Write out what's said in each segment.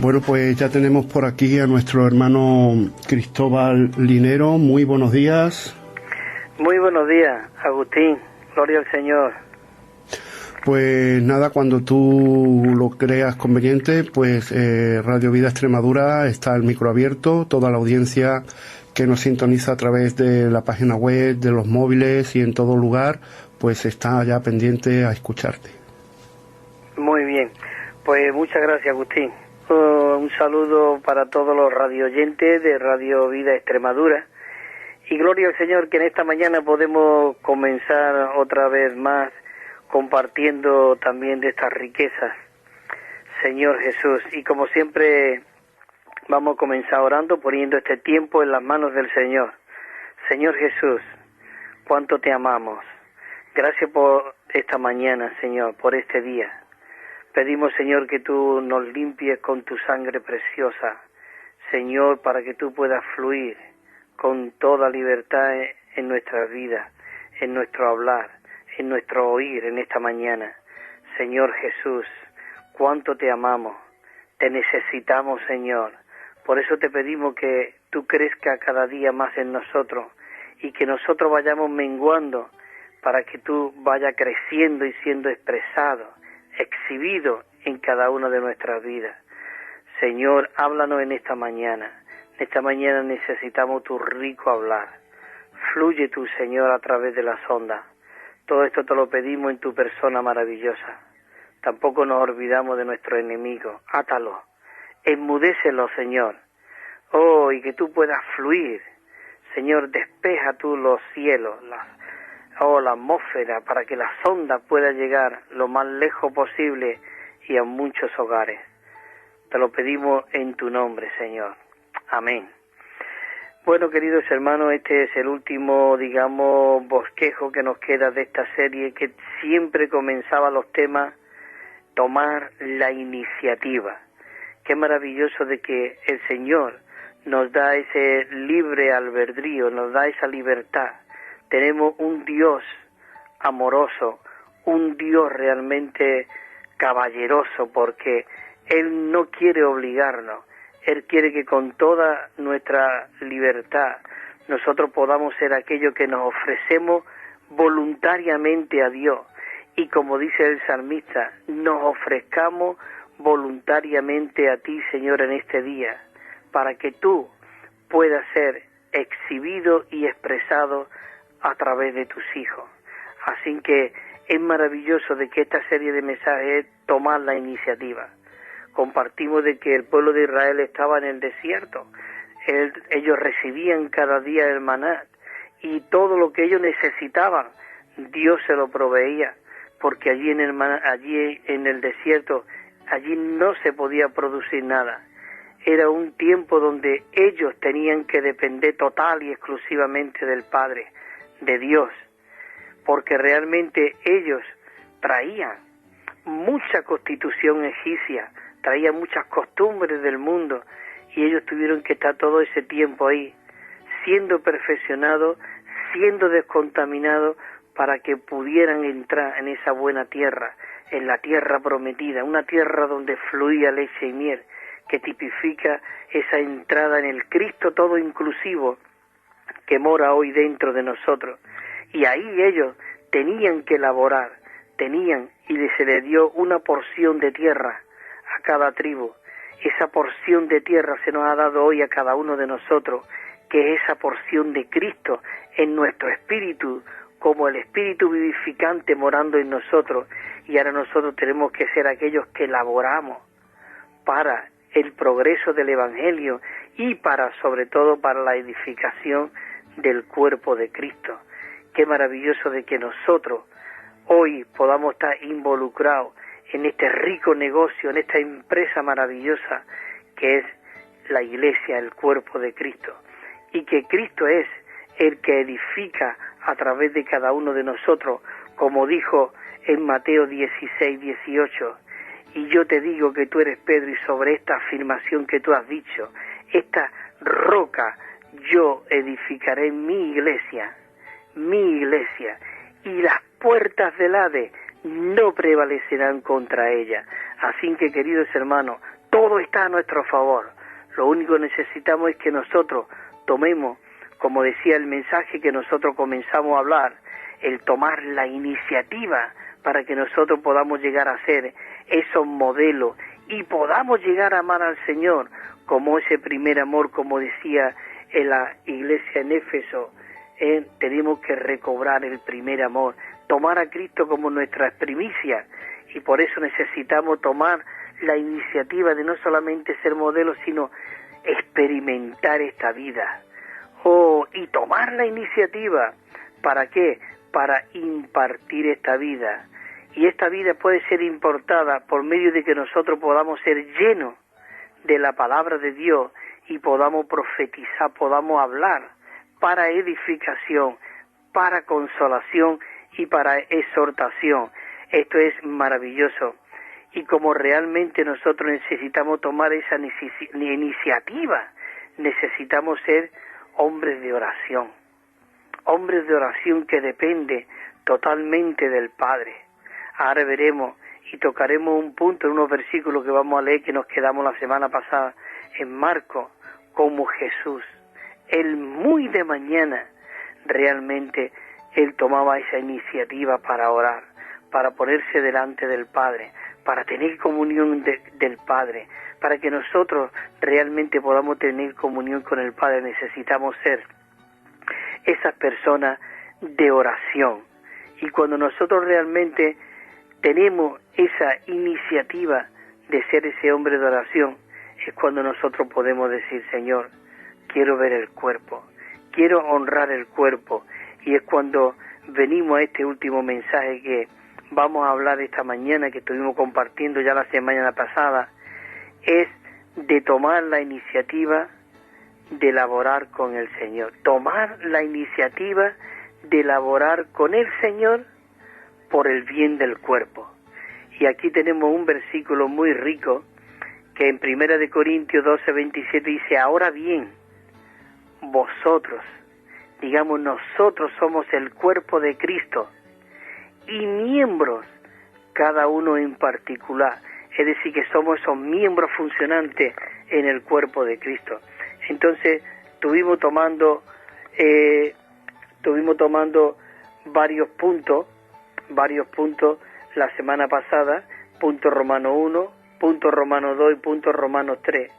Bueno, pues ya tenemos por aquí a nuestro hermano Cristóbal Linero. Muy buenos días. Muy buenos días, Agustín. Gloria al Señor. Pues nada, cuando tú lo creas conveniente, pues Radio Vida Extremadura está el micro abierto, toda la audiencia que nos sintoniza a través de la página web, de los móviles y en todo lugar, pues está ya pendiente a escucharte. Muy bien, pues muchas gracias, Agustín. Un saludo para todos los radioyentes de Radio Vida Extremadura y gloria al Señor que en esta mañana podemos comenzar otra vez más compartiendo también de estas riquezas, Señor Jesús. Y como siempre vamos a comenzar orando, poniendo este tiempo en las manos del Señor. Señor Jesús, cuánto te amamos. Gracias por esta mañana, Señor, por este día. Pedimos, Señor, que tú nos limpies con tu sangre preciosa, Señor, para que tú puedas fluir con toda libertad en nuestras vidas, en nuestro hablar, en nuestro oír en esta mañana. Señor Jesús, cuánto te amamos, te necesitamos, Señor. Por eso te pedimos que tú crezcas cada día más en nosotros y que nosotros vayamos menguando para que tú vayas creciendo y siendo expresado, exhibido en cada una de nuestras vidas. Señor, háblanos en esta mañana. En esta mañana necesitamos tu rico hablar. Fluye tú, Señor, a través de las ondas. Todo esto te lo pedimos en tu persona maravillosa. Tampoco nos olvidamos de nuestro enemigo. Átalo, enmudécelo, Señor. Oh, y que tú puedas fluir. Señor, despeja tú los cielos, la atmósfera, para que la sonda pueda llegar lo más lejos posible y a muchos hogares. Te lo pedimos en tu nombre, Señor. Amén. Bueno, queridos hermanos, este es el último, digamos, bosquejo que nos queda de esta serie que siempre comenzaba los temas, tomar la iniciativa. Qué maravilloso de que el Señor nos da ese libre albedrío, nos da esa libertad. Tenemos un Dios amoroso, un Dios realmente caballeroso, porque Él no quiere obligarnos. Él quiere que con toda nuestra libertad nosotros podamos ser aquellos que nos ofrecemos voluntariamente a Dios. Y como dice el salmista, nos ofrezcamos voluntariamente a ti, Señor, en este día, para que tú puedas ser exhibido y expresado a través de tus hijos. Así que es maravilloso de que esta serie de mensajes es tomar la iniciativa. Compartimos de que el pueblo de Israel estaba en el desierto. Ellos recibían cada día el maná y todo lo que ellos necesitaban, Dios se lo proveía, porque allí en el desierto, allí no se podía producir nada. Era un tiempo donde ellos tenían que depender total y exclusivamente del Padre, de Dios, porque realmente ellos traían mucha constitución egipcia, traían muchas costumbres del mundo, y ellos tuvieron que estar todo ese tiempo ahí, siendo perfeccionados, siendo descontaminados, para que pudieran entrar en esa buena tierra, en la tierra prometida, una tierra donde fluía leche y miel, que tipifica esa entrada en el Cristo todo inclusivo que mora hoy dentro de nosotros. Y ahí ellos tenían que laborar, y se les dio una porción de tierra a cada tribu. Esa porción de tierra se nos ha dado hoy a cada uno de nosotros, que es esa porción de Cristo en nuestro espíritu, como el espíritu vivificante morando en nosotros. Y ahora nosotros tenemos que ser aquellos que laboramos para el progreso del Evangelio y sobre todo para la edificación del cuerpo de Cristo. Qué maravilloso de que nosotros hoy podamos estar involucrados en este rico negocio, en esta empresa maravillosa que es la Iglesia, el cuerpo de Cristo, y que Cristo es el que edifica a través de cada uno de nosotros, como dijo en Mateo 16:18, y yo te digo que tú eres Pedro, y sobre esta afirmación que tú has dicho, esta roca, yo edificaré mi iglesia, y las puertas del Hades no prevalecerán contra ella. Así que, queridos hermanos, todo está a nuestro favor. Lo único que necesitamos es que nosotros tomemos, como decía el mensaje que nosotros comenzamos a hablar, el tomar la iniciativa para que nosotros podamos llegar a ser esos modelos y podamos llegar a amar al Señor como ese primer amor, como decía en la iglesia en Éfeso. Tenemos que recobrar el primer amor, tomar a Cristo como nuestra primicia, y por eso necesitamos tomar la iniciativa de no solamente ser modelos, sino experimentar esta vida. Y tomar la iniciativa, ¿para qué? Para impartir esta vida. Y esta vida puede ser importada por medio de que nosotros podamos ser llenos de la palabra de Dios y podamos profetizar, podamos hablar para edificación, para consolación y para exhortación. Esto es maravilloso. Y como realmente nosotros necesitamos tomar esa iniciativa, necesitamos ser hombres de oración que depende totalmente del Padre. Ahora veremos y tocaremos un punto en unos versículos que vamos a leer, que nos quedamos la semana pasada en Marcos, como Jesús. Él muy de mañana, realmente, él tomaba esa iniciativa para orar, para ponerse delante del Padre, para tener comunión del Padre. Para que nosotros realmente podamos tener comunión con el Padre, necesitamos ser esas personas de oración. Y cuando nosotros realmente tenemos esa iniciativa de ser ese hombre de oración, es cuando nosotros podemos decir: Señor, quiero ver el cuerpo, quiero honrar el cuerpo. Y es cuando venimos a este último mensaje que vamos a hablar esta mañana, que estuvimos compartiendo ya la semana pasada, es de tomar la iniciativa de laborar con el Señor. Tomar la iniciativa de laborar con el Señor por el bien del cuerpo. Y aquí tenemos un versículo muy rico que en 1 de Corintios 12:27 dice: ahora bien, vosotros, digamos nosotros, somos el cuerpo de Cristo y miembros, cada uno en particular. Es decir, que somos esos miembros funcionantes en el cuerpo de Cristo. Entonces, estuvimos tomando varios puntos la semana pasada, punto Romano 1, punto Romano 2 y punto Romano 3.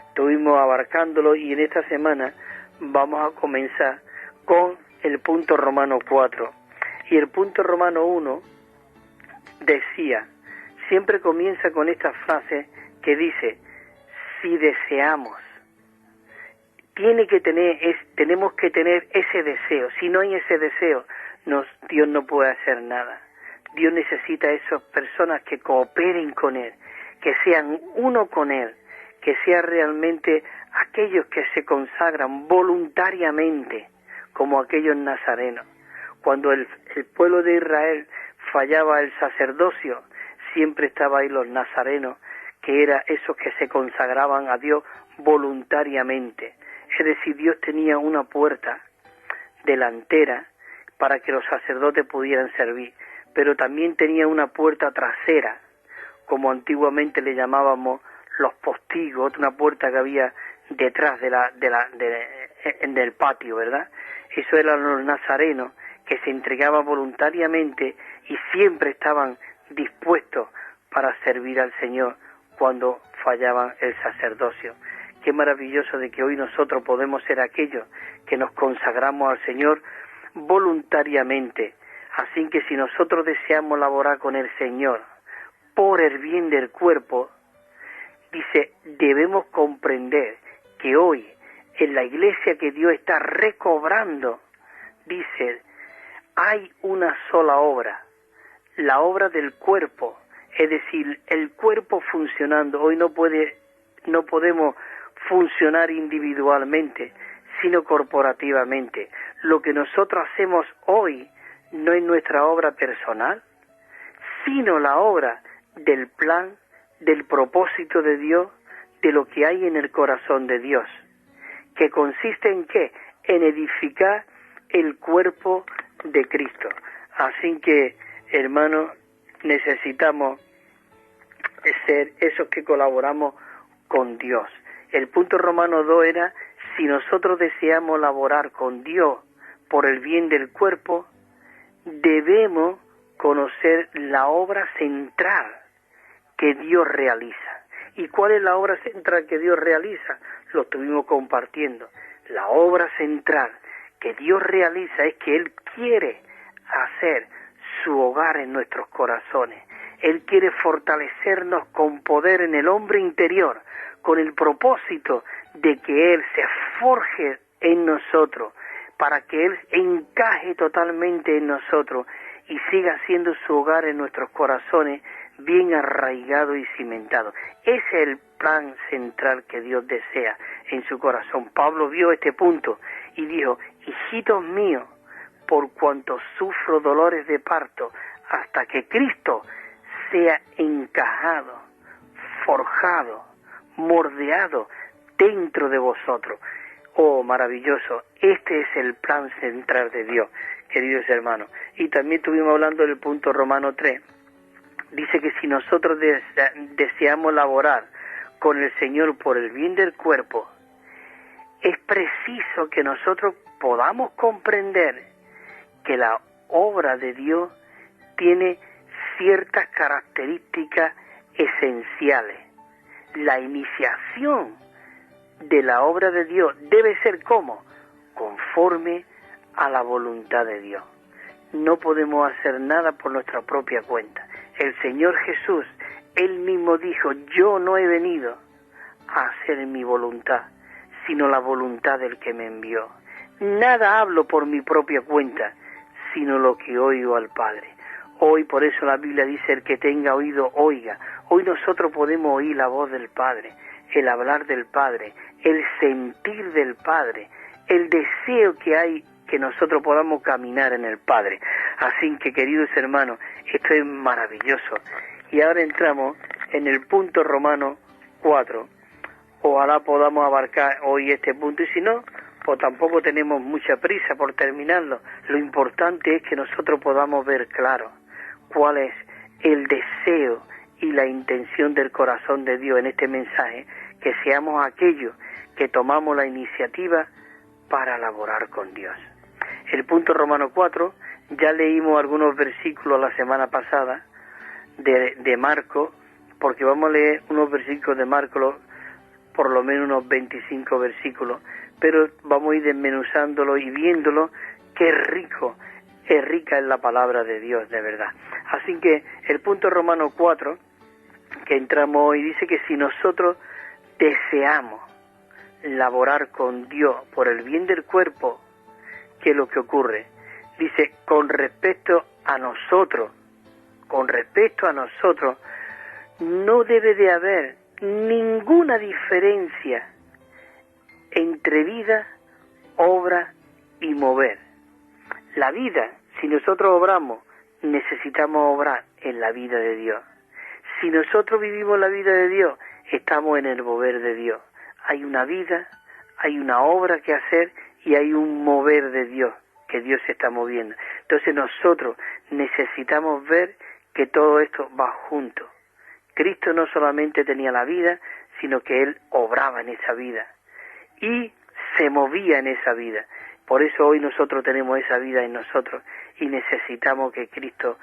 Estuvimos abarcándolo y en esta semana vamos a comenzar con el punto Romano 4. Y el punto Romano 1 decía, siempre comienza con esta frase que dice: si deseamos. Tenemos que tener ese deseo. Si no hay ese deseo, Dios no puede hacer nada. Dios necesita a esas personas que cooperen con Él, que sean uno con Él, que sean realmente aquellos que se consagran voluntariamente, como aquellos nazarenos. Cuando el pueblo de Israel fallaba el sacerdocio, siempre estaban ahí los nazarenos, que eran esos que se consagraban a Dios voluntariamente. Es decir, Dios tenía una puerta delantera para que los sacerdotes pudieran servir, pero también tenía una puerta trasera, como antiguamente le llamábamos los postigos, una puerta que había detrás del patio, ¿verdad? Eso eran los nazarenos, que se entregaban voluntariamente y siempre estaban dispuestos para servir al Señor cuando fallaban el sacerdocio. Qué maravilloso de que hoy nosotros podemos ser aquellos que nos consagramos al Señor voluntariamente. Así que si nosotros deseamos laborar con el Señor por el bien del cuerpo, dice, debemos comprender que hoy en la iglesia que Dios está recobrando, dice, hay una sola obra, la obra del cuerpo, es decir, el cuerpo funcionando. Hoy no podemos funcionar individualmente, sino corporativamente. Lo que nosotros hacemos hoy no es nuestra obra personal, sino la obra del plan, del propósito de Dios, de lo que hay en el corazón de Dios, que consiste en ¿qué? En edificar el cuerpo de Cristo. Así que, hermanos, necesitamos ser esos que colaboramos con Dios. El punto romano 2 era, si nosotros deseamos laborar con Dios por el bien del cuerpo, debemos conocer la obra central que Dios realiza. ¿Y cuál es la obra central que Dios realiza? Lo estuvimos compartiendo. La obra central que Dios realiza es que Él quiere hacer su hogar en nuestros corazones. Él quiere fortalecernos con poder en el hombre interior, con el propósito de que Él se forje en nosotros, para que Él encaje totalmente en nosotros y siga siendo su hogar en nuestros corazones, bien arraigado y cimentado. Ese es el plan central que Dios desea en su corazón. Pablo vio este punto y dijo, hijitos míos, por cuanto sufro dolores de parto, hasta que Cristo sea encajado, forjado, moldeado dentro de vosotros. Oh, maravilloso, este es el plan central de Dios, queridos hermanos. Y también estuvimos hablando del punto Romano 3. Dice que si nosotros deseamos laborar con el Señor por el bien del cuerpo, es preciso que nosotros podamos comprender que la obra de Dios tiene ciertas características esenciales. La iniciación de la obra de Dios debe ser ¿cómo? Conforme a la voluntad de Dios. No podemos hacer nada por nuestra propia cuenta. El Señor Jesús, Él mismo dijo, yo no he venido a hacer mi voluntad, sino la voluntad del que me envió. Nada hablo por mi propia cuenta, sino lo que oigo al Padre. Hoy por eso la Biblia dice, el que tenga oído, oiga. Hoy nosotros podemos oír la voz del Padre, el hablar del Padre, el sentir del Padre, el deseo que hay que nosotros podamos caminar en el Padre. Así que, queridos hermanos, esto es maravilloso. Y ahora entramos en el punto Romano 4. Ojalá podamos abarcar hoy este punto, y si no, pues tampoco tenemos mucha prisa por terminarlo. Lo importante es que nosotros podamos ver claro cuál es el deseo y la intención del corazón de Dios en este mensaje, que seamos aquellos que tomamos la iniciativa para laborar con Dios. El punto Romano 4, ya leímos algunos versículos la semana pasada de Marco, porque vamos a leer unos versículos de Marco, por lo menos unos 25 versículos, pero vamos a ir desmenuzándolo y viéndolo, qué rico, qué rica es la palabra de Dios, de verdad. Así que el punto Romano 4, que entramos hoy, dice que si nosotros deseamos laborar con Dios por el bien del cuerpo, ¿qué es lo que ocurre? Dice, con respecto a nosotros, no debe de haber ninguna diferencia entre vida, obra y mover. La vida, si nosotros obramos, necesitamos obrar en la vida de Dios. Si nosotros vivimos la vida de Dios, estamos en el mover de Dios. Hay una vida, hay una obra que hacer y hay un mover de Dios, que Dios se está moviendo. Entonces nosotros necesitamos ver que todo esto va junto. Cristo no solamente tenía la vida, sino que Él obraba en esa vida y se movía en esa vida. Por eso hoy nosotros tenemos esa vida en nosotros y necesitamos que Cristo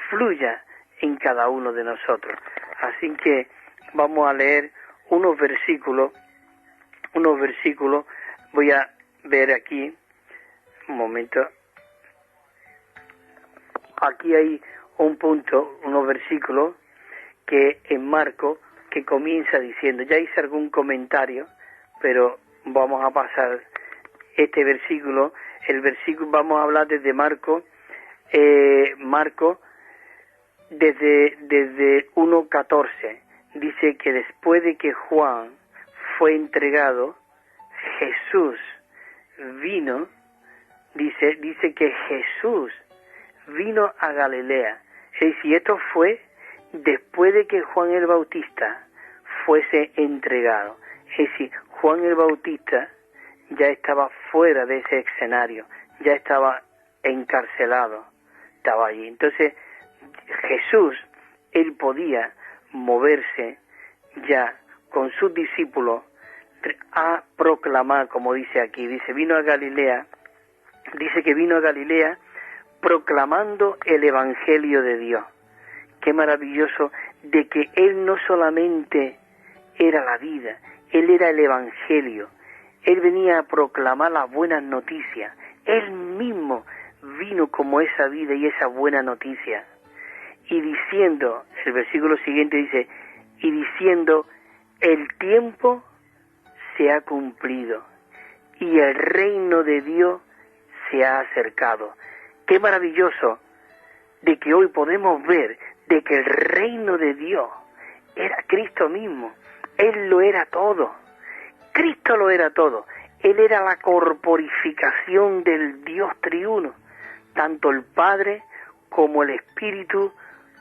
fluya en cada uno de nosotros. Así que vamos a leer unos versículos. Voy a ver aquí, un momento. Aquí hay un punto, unos versículos que en Marco, que comienza diciendo, ya hice algún comentario, pero vamos a pasar este versículo. El versículo, vamos a hablar desde Marco, desde 1:14, dice que después de que Juan fue entregado, Jesús vino, dice que Jesús vino a Galilea. Es decir, esto fue después de que Juan el Bautista fuese entregado. Es decir, Juan el Bautista ya estaba fuera de ese escenario, ya estaba encarcelado, estaba allí. Entonces, Jesús, él podía moverse ya con sus discípulos a proclamar, como dice aquí, dice, vino a Galilea, dice que vino a Galilea proclamando el Evangelio de Dios. Qué maravilloso de que Él no solamente era la vida, Él era el Evangelio. Él venía a proclamar las buenas noticias. Él mismo vino como esa vida y esa buena noticia. Y diciendo, el versículo siguiente dice, y diciendo, el tiempo se ha cumplido y el reino de Dios se ha acercado. Qué maravilloso de que hoy podemos ver de que el reino de Dios era Cristo mismo. Él lo era todo. Cristo lo era todo. Él era la corporificación del Dios triuno. Tanto el Padre como el Espíritu,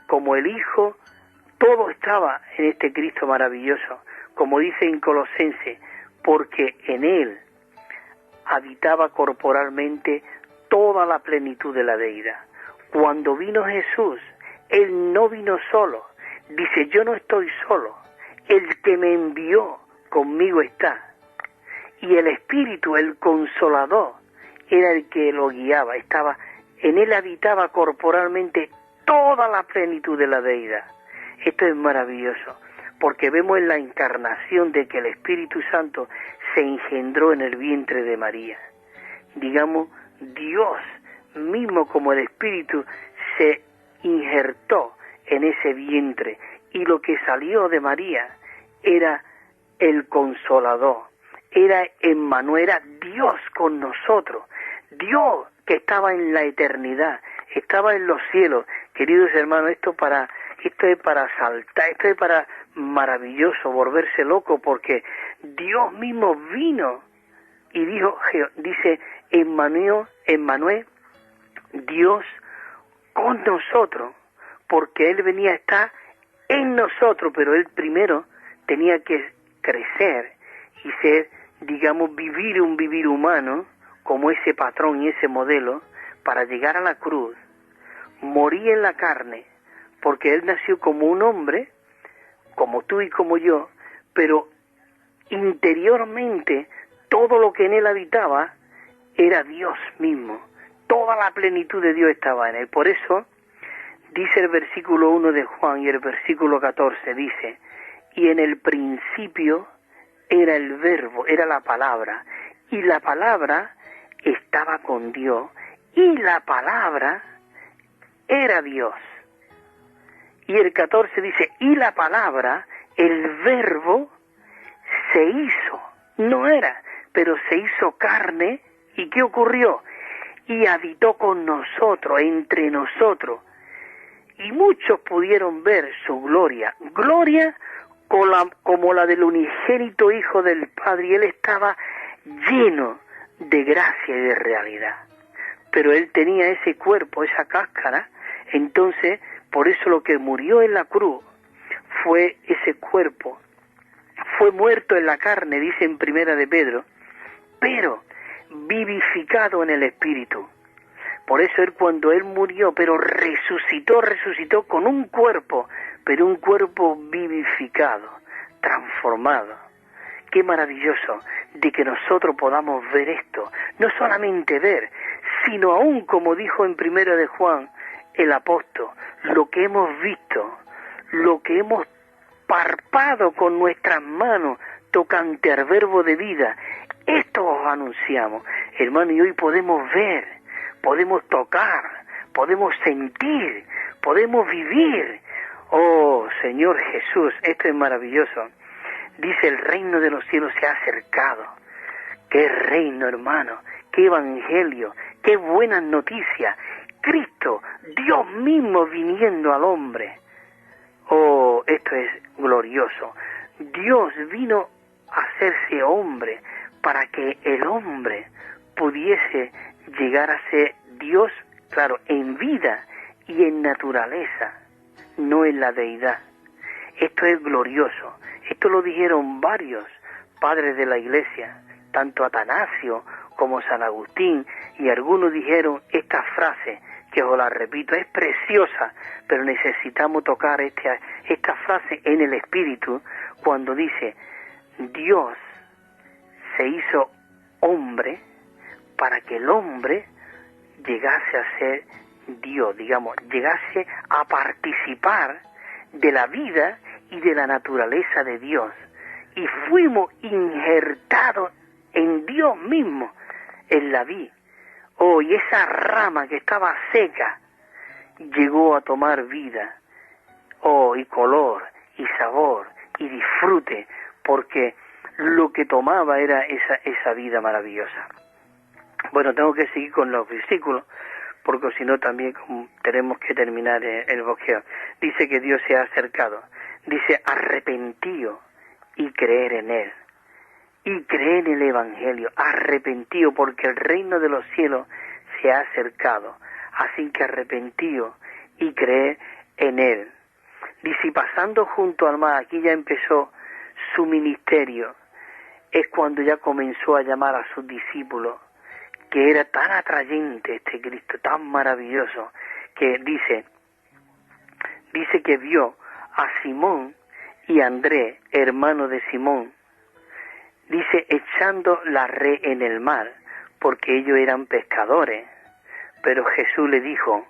como el Hijo, todo estaba en este Cristo maravilloso. Como dice en Colosenses, porque en Él habitaba corporalmente toda la plenitud de la deidad. Cuando vino Jesús, Él no vino solo. Dice, yo no estoy solo. El que me envió conmigo está. Y el Espíritu, el Consolador, era el que lo guiaba. En Él habitaba corporalmente toda la plenitud de la deidad. Esto es maravilloso, porque vemos en la encarnación de que el Espíritu Santo se engendró en el vientre de María. Digamos, Dios mismo como el Espíritu se injertó en ese vientre, y lo que salió de María era el Consolador, era Emmanuel, era Dios con nosotros, Dios que estaba en la eternidad, estaba en los cielos. Queridos hermanos, esto es para saltar, esto es para maravilloso, volverse loco, porque Dios mismo vino y dice Emmanuel, Dios con nosotros, porque Él venía a estar en nosotros, pero Él primero tenía que crecer y ser, digamos, vivir un vivir humano, como ese patrón y ese modelo, para llegar a la cruz, morir en la carne, porque Él nació como un hombre, como tú y como yo, pero interiormente todo lo que en Él habitaba era Dios mismo. Toda la plenitud de Dios estaba en Él. Por eso dice el versículo 1 de Juan y el versículo 14, dice, y en el principio era el verbo, era la palabra, y la palabra estaba con Dios, y la palabra era Dios. Y el 14 dice, y la palabra, el verbo, se hizo, no era, pero se hizo carne, ¿y qué ocurrió? Y habitó con nosotros, entre nosotros, y muchos pudieron ver su gloria, como la del unigénito Hijo del Padre, y Él estaba lleno de gracia y de realidad. Pero Él tenía ese cuerpo, esa cáscara, entonces, por eso lo que murió en la cruz fue ese cuerpo, fue muerto en la carne, dice en Primera de Pedro, pero vivificado en el Espíritu. Por eso Él, cuando Él murió, pero resucitó con un cuerpo, pero un cuerpo vivificado, transformado. Qué maravilloso de que nosotros podamos ver esto, no solamente ver, sino aún, como dijo en Primera de Juan el apóstol, lo que hemos visto, lo que hemos palpado con nuestras manos tocante al verbo de vida, esto os anunciamos, hermano, y hoy podemos ver, podemos tocar, podemos sentir, podemos vivir. Oh, Señor Jesús, esto es maravilloso. Dice, el reino de los cielos se ha acercado. ¡Qué reino, hermano! ¡Qué evangelio! ¡Qué buenas noticias! Cristo, Dios mismo viniendo al hombre. Oh, esto es glorioso. Dios vino a hacerse hombre para que el hombre pudiese llegar a ser Dios, claro, en vida y en naturaleza, no en la deidad. Esto es glorioso. Esto lo dijeron varios padres de la Iglesia, tanto Atanasio como San Agustín, y algunos dijeron esta frase, que os la repito, es preciosa, pero necesitamos tocar esta frase en el Espíritu, cuando dice, Dios se hizo hombre para que el hombre llegase a ser Dios, digamos, llegase a participar de la vida y de la naturaleza de Dios. Y fuimos injertados en Dios mismo, en la vid. Oh, y esa rama que estaba seca llegó a tomar vida. Oh, y color, y sabor, y disfrute, porque lo que tomaba era esa vida maravillosa. Bueno, tengo que seguir con los versículos, porque si no también tenemos que terminar el bosqueo. Dice que Dios se ha acercado. Dice, arrepentido y creer en Él. Y creer en el Evangelio, arrepentido, porque el reino de los cielos se ha acercado. Así que arrepentido y creer en Él. Dice, y pasando junto al mar, aquí ya empezó su ministerio. Es cuando ya comenzó a llamar a sus discípulos, que era tan atrayente este Cristo, tan maravilloso, que dice que vio a Simón y Andrés, hermano de Simón, dice, echando la red en el mar, porque ellos eran pescadores. Pero Jesús le dijo,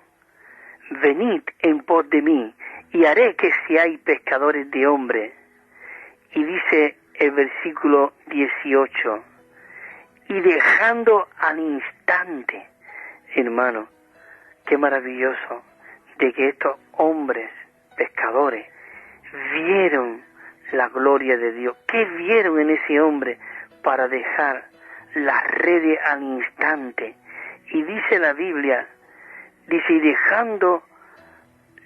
venid en pos de mí, y haré que seáis pescadores de hombres. Y dice el versículo 18, y dejando al instante, hermano, qué maravilloso, de que estos hombres pescadores vieron la gloria de Dios. ¿Qué vieron en ese hombre para dejar las redes al instante? Y dice la Biblia, dice, y dejando,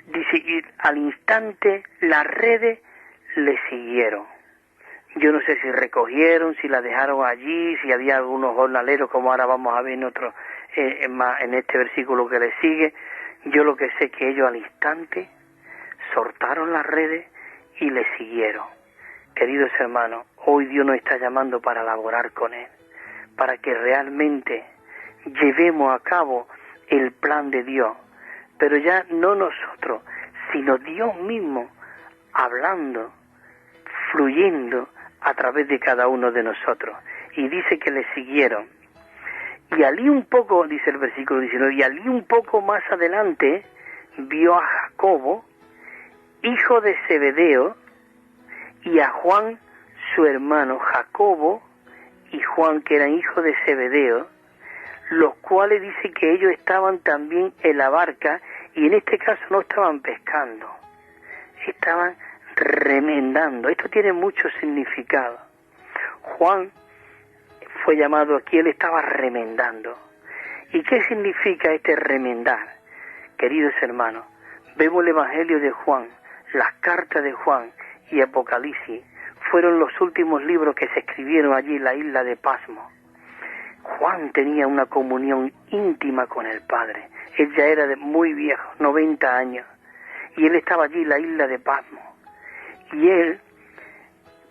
dice, y al instante las redes le siguieron. Yo no sé si recogieron, si la dejaron allí, si había algunos jornaleros, como ahora vamos a ver en este versículo que le sigue. Yo lo que sé es que ellos al instante soltaron las redes y le siguieron. Queridos hermanos, hoy Dios nos está llamando para laborar con Él, para que realmente llevemos a cabo el plan de Dios, pero ya no nosotros, sino Dios mismo, hablando, fluyendo a través de cada uno de nosotros. Y dice que le siguieron. Y allí un poco, dice el versículo 19, y allí un poco más adelante vio a Jacobo, hijo de Zebedeo, y a Juan, su hermano, Jacobo y Juan, que eran hijos de Zebedeo, los cuales dice que ellos estaban también en la barca, y en este caso no estaban pescando, estaban remendando. Esto tiene mucho significado. Juan fue llamado aquí, él estaba remendando. ¿Y qué significa este remendar? Queridos hermanos, vemos el Evangelio de Juan, las cartas de Juan y Apocalipsis, fueron los últimos libros que se escribieron allí en la isla de Pasmo. Juan tenía una comunión íntima con el Padre. Él ya era muy viejo, 90 años, y él estaba allí en la isla de Pasmo. Y él,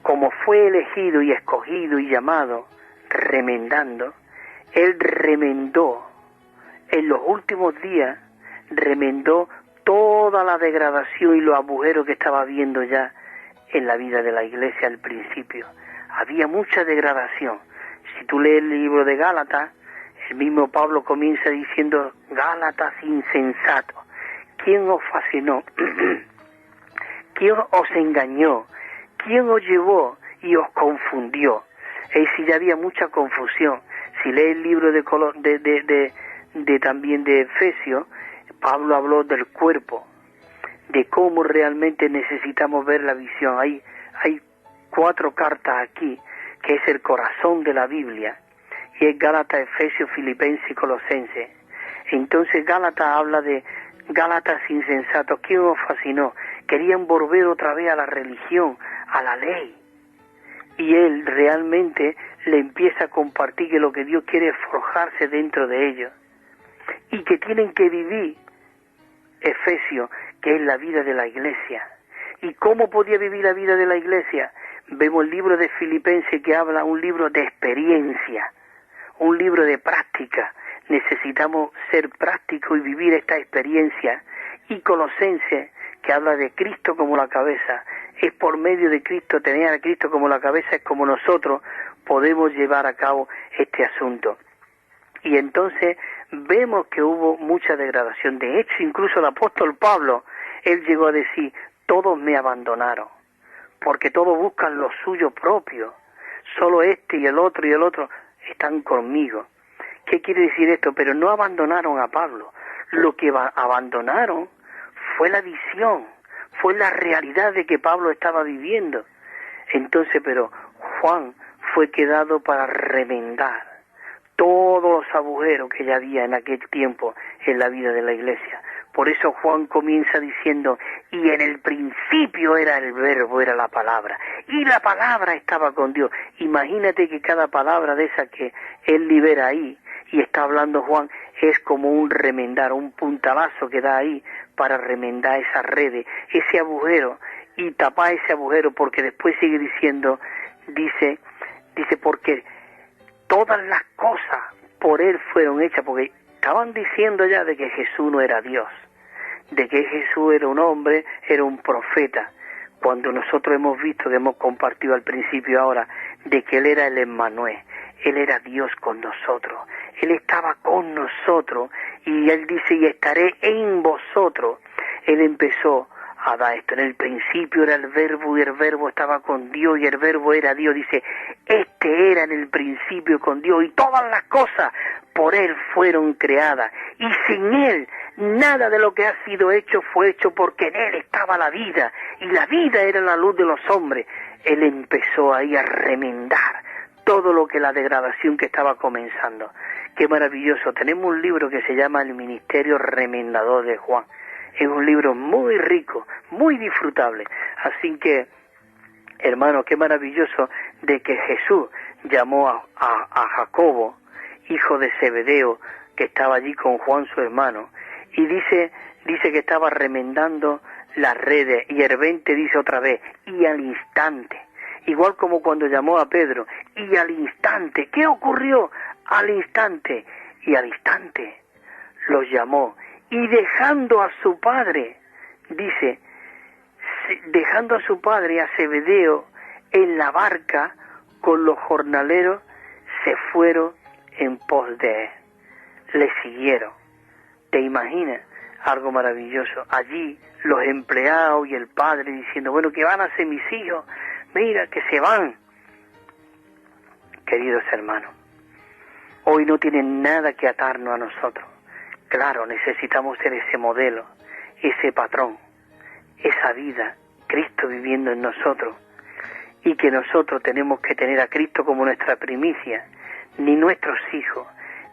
como fue elegido y escogido y llamado, remendando, él remendó, en los últimos días, remendó toda la degradación y los agujeros que estaba viendo ya en la vida de la iglesia al principio. Había mucha degradación. Si tú lees el libro de Gálatas, el mismo Pablo comienza diciendo, Gálatas insensatos, ¿quién os fascinó? ¿Quién os engañó? ¿Quién os llevó y os confundió? Es decir, ya había mucha confusión. Si lees el libro también de Efesios, Pablo habló del cuerpo, de cómo realmente necesitamos ver la visión. Hay 4 cartas aquí, que es el corazón de la Biblia, y es Gálatas, Efesios, Filipenses y Colosenses. Entonces Gálatas habla de Gálatas insensatos. ¿Quién os fascinó? Querían volver otra vez a la religión, a la ley. Y él realmente le empieza a compartir que lo que Dios quiere es forjarse dentro de ellos. Y que tienen que vivir, Efesios, que es la vida de la iglesia. ¿Y cómo podía vivir la vida de la iglesia? Vemos el libro de Filipenses, que habla un libro de experiencia, un libro de práctica. Necesitamos ser prácticos y vivir esta experiencia. Y Colosenses, que habla de Cristo como la cabeza. Es por medio de Cristo, tener a Cristo como la cabeza, es como nosotros podemos llevar a cabo este asunto. Y entonces vemos que hubo mucha degradación. De hecho, incluso el apóstol Pablo, él llegó a decir, todos me abandonaron, porque todos buscan lo suyo propio. Solo este y el otro están conmigo. ¿Qué quiere decir esto? Pero no abandonaron a Pablo. Lo que abandonaron fue la visión, fue la realidad de que Pablo estaba viviendo. Entonces, pero Juan fue quedado para remendar todos los agujeros que ya había en aquel tiempo en la vida de la iglesia. Por eso Juan comienza diciendo, y en el principio era el verbo, era la palabra, y la palabra estaba con Dios. Imagínate que cada palabra de esa que él libera ahí, y está hablando Juan, es como un remendar, un puntalazo que da ahí para remendar esas redes, ese agujero, y tapar ese agujero, porque después sigue diciendo, dice porque todas las cosas por él fueron hechas, porque estaban diciendo ya de que Jesús no era Dios, de que Jesús era un hombre, era un profeta, cuando nosotros hemos visto, que hemos compartido al principio ahora, de que él era el Emmanuel, él era Dios con nosotros, él estaba con nosotros, y él dice, y estaré en vosotros. Él empezó a dar esto, en el principio era el verbo, y el verbo estaba con Dios, y el verbo era Dios. Dice, este era en el principio con Dios, y todas las cosas por él fueron creadas, y sin él nada de lo que ha sido hecho fue hecho, porque en él estaba la vida, y la vida era la luz de los hombres. Él empezó ahí a remendar todo lo que la degradación que estaba comenzando. Qué maravilloso. Tenemos un libro que se llama El Ministerio Remendador de Juan. Es un libro muy rico, muy disfrutable. Así que, hermano, qué maravilloso de que Jesús llamó a Jacobo, hijo de Zebedeo, que estaba allí con Juan su hermano, y dice que estaba remendando las redes, y el 20 dice otra vez, y al instante, igual como cuando llamó a Pedro, y al instante, ¿qué ocurrió? Al instante, y al instante los llamó, y dejando a su padre, dice, dejando a su padre, a Zebedeo, en la barca con los jornaleros, se fueron en pos de él. Le siguieron. ¿Te imaginas? Algo maravilloso. Allí los empleados y el padre diciendo, bueno, ¿qué van a hacer mis hijos? Mira, que se van. Queridos hermanos, hoy no tienen nada que atarnos a nosotros. Claro, necesitamos ser ese modelo, ese patrón, esa vida, Cristo viviendo en nosotros, y que nosotros tenemos que tener a Cristo como nuestra primicia. Ni nuestros hijos,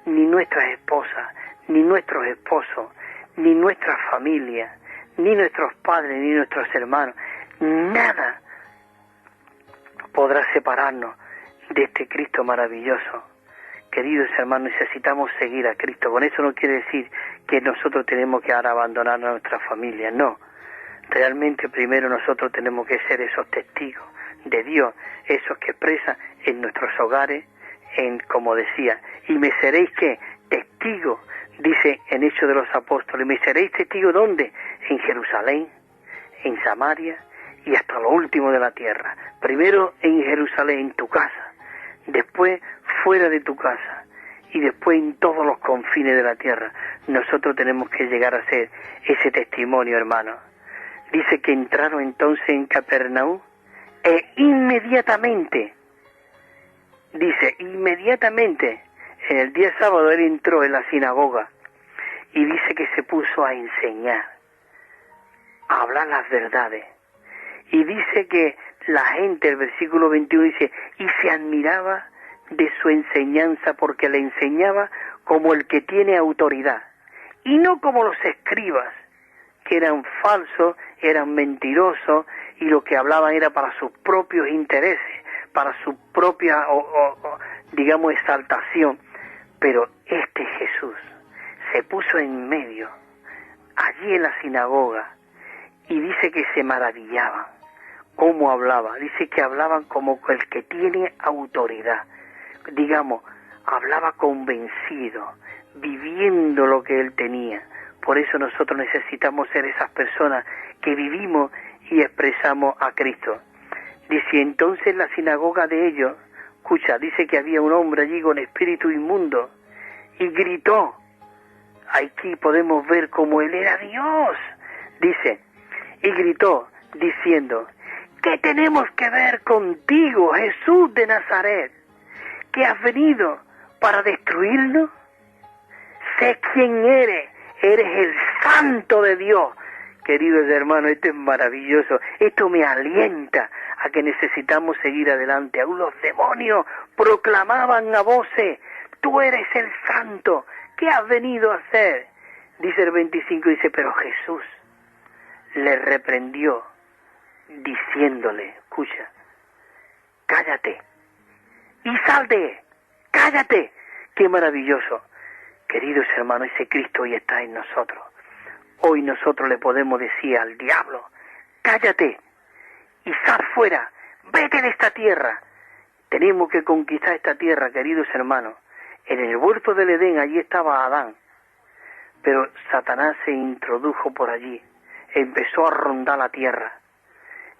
ni nuestras esposas, ni nuestros esposos, ni nuestra familia, ni nuestros padres, ni nuestros hermanos, nada podrá separarnos de este Cristo maravilloso. Queridos hermanos, necesitamos seguir a Cristo. Con eso no quiere decir que nosotros tenemos que ahora abandonar a nuestra familia, no. Realmente primero nosotros tenemos que ser esos testigos de Dios, esos que expresan en nuestros hogares, como decía, y me seréis ¿qué? Testigos, dice en Hechos de los Apóstoles, me seréis testigos ¿dónde? En Jerusalén, en Samaria y hasta lo último de la tierra. Primero en Jerusalén, en tu casa, después fuera de tu casa, y después en todos los confines de la tierra. Nosotros tenemos que llegar a ser ese testimonio, hermano. Dice que entraron entonces en Capernaum, e inmediatamente, en el día sábado él entró en la sinagoga, y dice que se puso a enseñar, a hablar las verdades, y dice que la gente, el versículo 21 dice, y se admiraba de su enseñanza, porque le enseñaba como el que tiene autoridad, y no como los escribas, que eran falsos, eran mentirosos, y lo que hablaban era para sus propios intereses, para su propia, digamos, exaltación. Pero este Jesús se puso en medio, allí en la sinagoga, y dice que se maravillaban cómo hablaba. Dice que hablaban como el que tiene autoridad, digamos, hablaba convencido, viviendo lo que él tenía. Por eso nosotros necesitamos ser esas personas que vivimos y expresamos a Cristo. Dice, entonces la sinagoga de ellos, escucha, dice que había un hombre allí con espíritu inmundo y gritó. Aquí podemos ver cómo él era Dios. Dice, y gritó diciendo, ¿qué tenemos que ver contigo, Jesús de Nazaret? ¿Que has venido para destruirnos? Sé quién eres el Santo de Dios. Queridos hermanos, esto es maravilloso, esto me alienta a que necesitamos seguir adelante. Aún los demonios proclamaban a voces, tú eres el Santo, ¿qué has venido a hacer? Dice el 25, dice, pero Jesús le reprendió, diciéndole, escucha, cállate, y sal de él, cállate. Qué maravilloso. Queridos hermanos, ese Cristo hoy está en nosotros. Hoy nosotros le podemos decir al diablo, cállate y sal fuera, vete de esta tierra. Tenemos que conquistar esta tierra, queridos hermanos. En el huerto del Edén, allí estaba Adán, pero Satanás se introdujo por allí, empezó a rondar la tierra,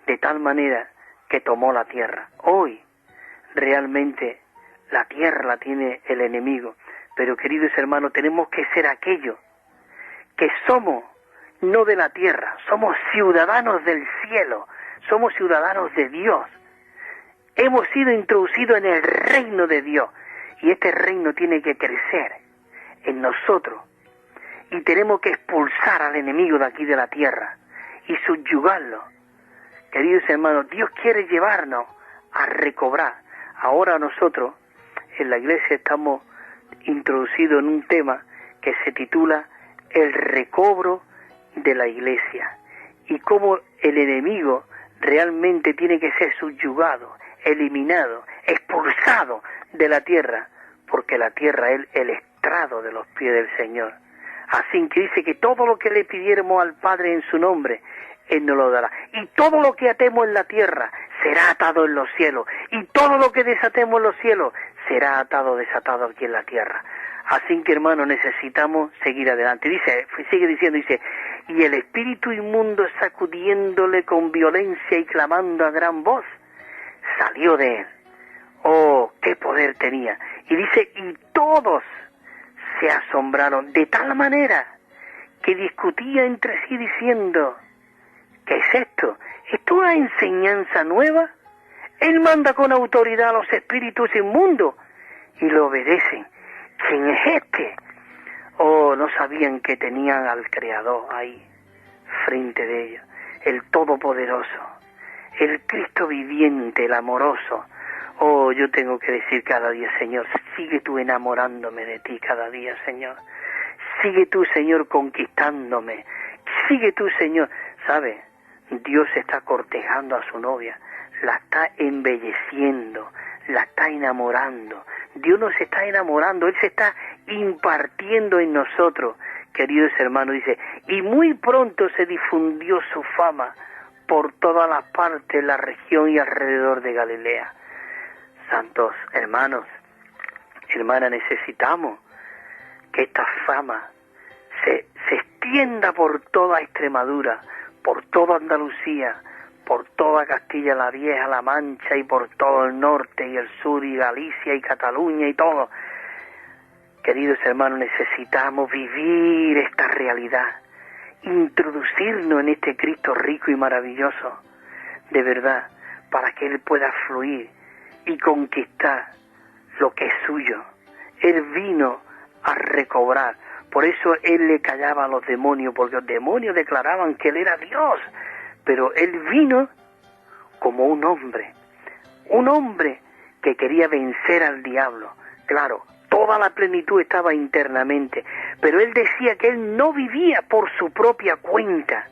de tal manera que tomó la tierra. Hoy, realmente, la tierra la tiene el enemigo, pero queridos hermanos, tenemos que ser aquellos que somos no de la tierra, somos ciudadanos del cielo, somos ciudadanos de Dios. Hemos sido introducidos en el reino de Dios y este reino tiene que crecer en nosotros y tenemos que expulsar al enemigo de aquí de la tierra y subyugarlo. Queridos hermanos, Dios quiere llevarnos a recobrar. Ahora nosotros en la iglesia estamos introducidos en un tema que se titula el recobro de la iglesia y cómo el enemigo realmente tiene que ser subyugado, eliminado, expulsado de la tierra, porque la tierra es el estrado de los pies del Señor. Así que dice que todo lo que le pidiéramos al Padre en su nombre, Él nos lo dará. Y todo lo que atemos en la tierra será atado en los cielos. Y todo lo que desatemos en los cielos será atado, desatado aquí en la tierra. Así que, hermanos, necesitamos seguir adelante. Sigue diciendo, y el espíritu inmundo sacudiéndole con violencia y clamando a gran voz, salió de él. Oh, qué poder tenía. Y dice, y todos se asombraron de tal manera que discutía entre sí diciendo, ¿qué es esto? ¿Esto es una enseñanza nueva? Él manda con autoridad a los espíritus inmundos y lo obedecen. ¿Quién es este? Oh, no sabían que tenían al Creador ahí, frente de ellos, el Todopoderoso, el Cristo viviente, el amoroso. Oh, yo tengo que decir cada día, Señor, sigue tú enamorándome de ti cada día, Señor. Sigue tú, Señor, conquistándome. Sigue tú, Señor. ¿Sabe? Dios está cortejando a su novia, la está embelleciendo, la está enamorando. Dios nos está enamorando, Él se está impartiendo en nosotros, queridos hermanos, dice, y muy pronto se difundió su fama por todas las partes de la región y alrededor de Galilea. Santos hermanos, hermanas, necesitamos que esta fama se extienda por toda Extremadura, por toda Andalucía, por toda Castilla la Vieja, La Mancha y por todo el norte y el sur y Galicia y Cataluña y todo. Queridos hermanos, necesitamos vivir esta realidad, introducirnos en este Cristo rico y maravilloso, de verdad, para que Él pueda fluir y conquistar lo que es suyo. Él vino a recobrar, por eso Él le callaba a los demonios, porque los demonios declaraban que Él era Dios. Pero Él vino como un hombre que quería vencer al diablo. Claro, toda la plenitud estaba internamente, pero Él decía que Él no vivía por su propia cuenta.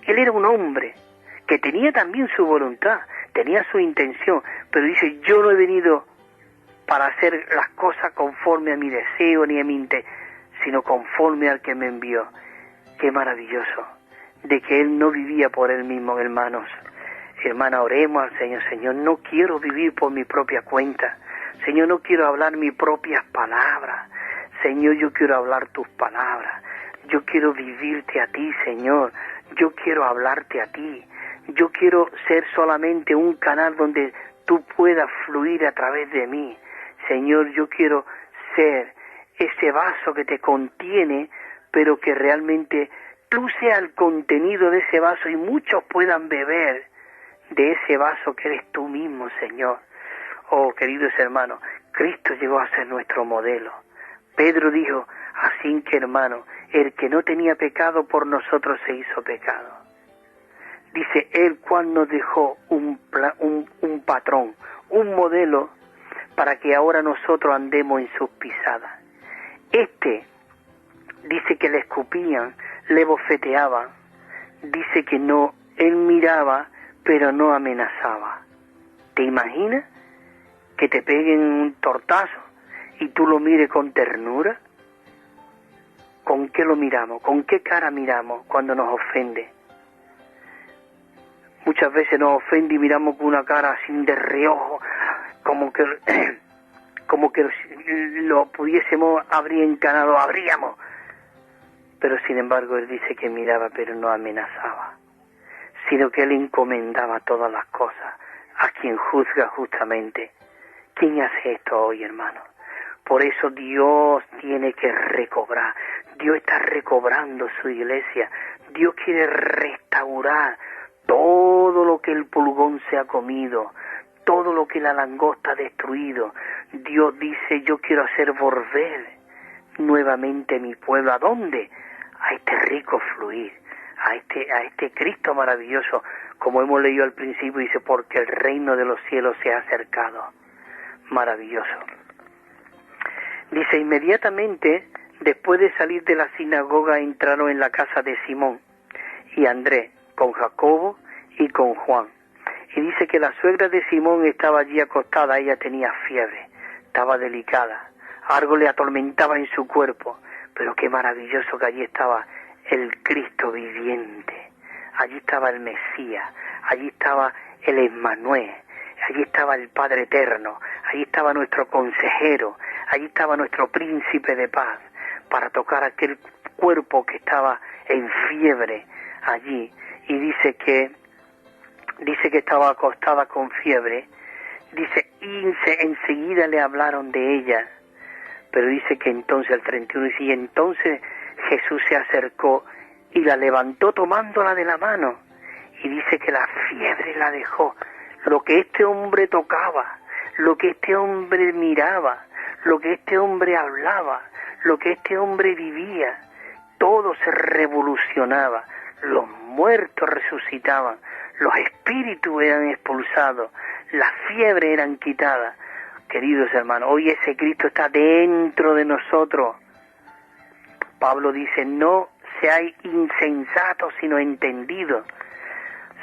Él era un hombre que tenía también su voluntad, tenía su intención, pero dice, yo no he venido para hacer las cosas conforme a mi deseo ni a mi intención, sino conforme al que me envió. Qué maravilloso, de que Él no vivía por Él mismo, hermanos. Hermana, oremos al Señor. Señor, no quiero vivir por mi propia cuenta. Señor, no quiero hablar mis propias palabras. Señor, yo quiero hablar tus palabras. Yo quiero vivirte a ti, Señor. yo quiero hablarte a ti, yo quiero ser solamente un canal donde tú puedas fluir a través de mí. Señor, yo quiero ser ese vaso que te contiene, pero que realmente tú seas el contenido de ese vaso y muchos puedan beber de ese vaso que eres tú mismo, Señor. Oh, queridos hermanos, Cristo llegó a ser nuestro modelo. Pedro dijo, así que hermano, el que no tenía pecado por nosotros se hizo pecado. Dice, el cual nos dejó un patrón, un modelo, para que ahora nosotros andemos en sus pisadas. Dice que le escupían, le bofeteaban, dice que no, él miraba, pero no amenazaba. ¿Te imaginas que te peguen un tortazo y tú lo mires con ternura? ¿Con qué lo miramos? ¿Con qué cara miramos cuando nos ofende? Muchas veces nos ofende y miramos con una cara sin de reojo, como que lo pudiésemos abrir encanado, abríamos. Pero sin embargo él dice que miraba pero no amenazaba, sino que él encomendaba todas las cosas a quien juzga justamente. ¿Quién hace esto hoy, hermano? Por eso Dios tiene que recobrar. Dios está recobrando su iglesia. Dios quiere restaurar todo lo que el pulgón se ha comido, todo lo que la langosta ha destruido. Dios dice, yo quiero hacer volver nuevamente mi pueblo. ¿A dónde? A este rico fluir, a este Cristo maravilloso, como hemos leído al principio, dice, porque el reino de los cielos se ha acercado. Maravilloso. Dice, inmediatamente después de salir de la sinagoga entraron en la casa de Simón y Andrés, con Jacobo y con Juan. Y dice que la suegra de Simón estaba allí acostada, ella tenía fiebre, estaba delicada, algo le atormentaba en su cuerpo, pero qué maravilloso que allí estaba el Cristo viviente, allí estaba el Mesías, allí estaba el Emmanuel, allí estaba el Padre Eterno, allí estaba nuestro consejero, allí estaba nuestro príncipe de paz, para tocar aquel cuerpo que estaba en fiebre allí. Y dice que estaba acostada con fiebre, dice, y enseguida le hablaron de ella, pero dice que entonces, el 31, dice, y entonces Jesús se acercó y la levantó tomándola de la mano, y dice que la fiebre la dejó. Lo que este hombre tocaba, lo que este hombre miraba, lo que este hombre hablaba, lo que este hombre vivía, todo se revolucionaba. Los muertos resucitaban, los espíritus eran expulsados, las fiebres eran quitadas. Queridos hermanos, hoy ese Cristo está dentro de nosotros. Pablo dice, no seáis insensatos, sino entendidos.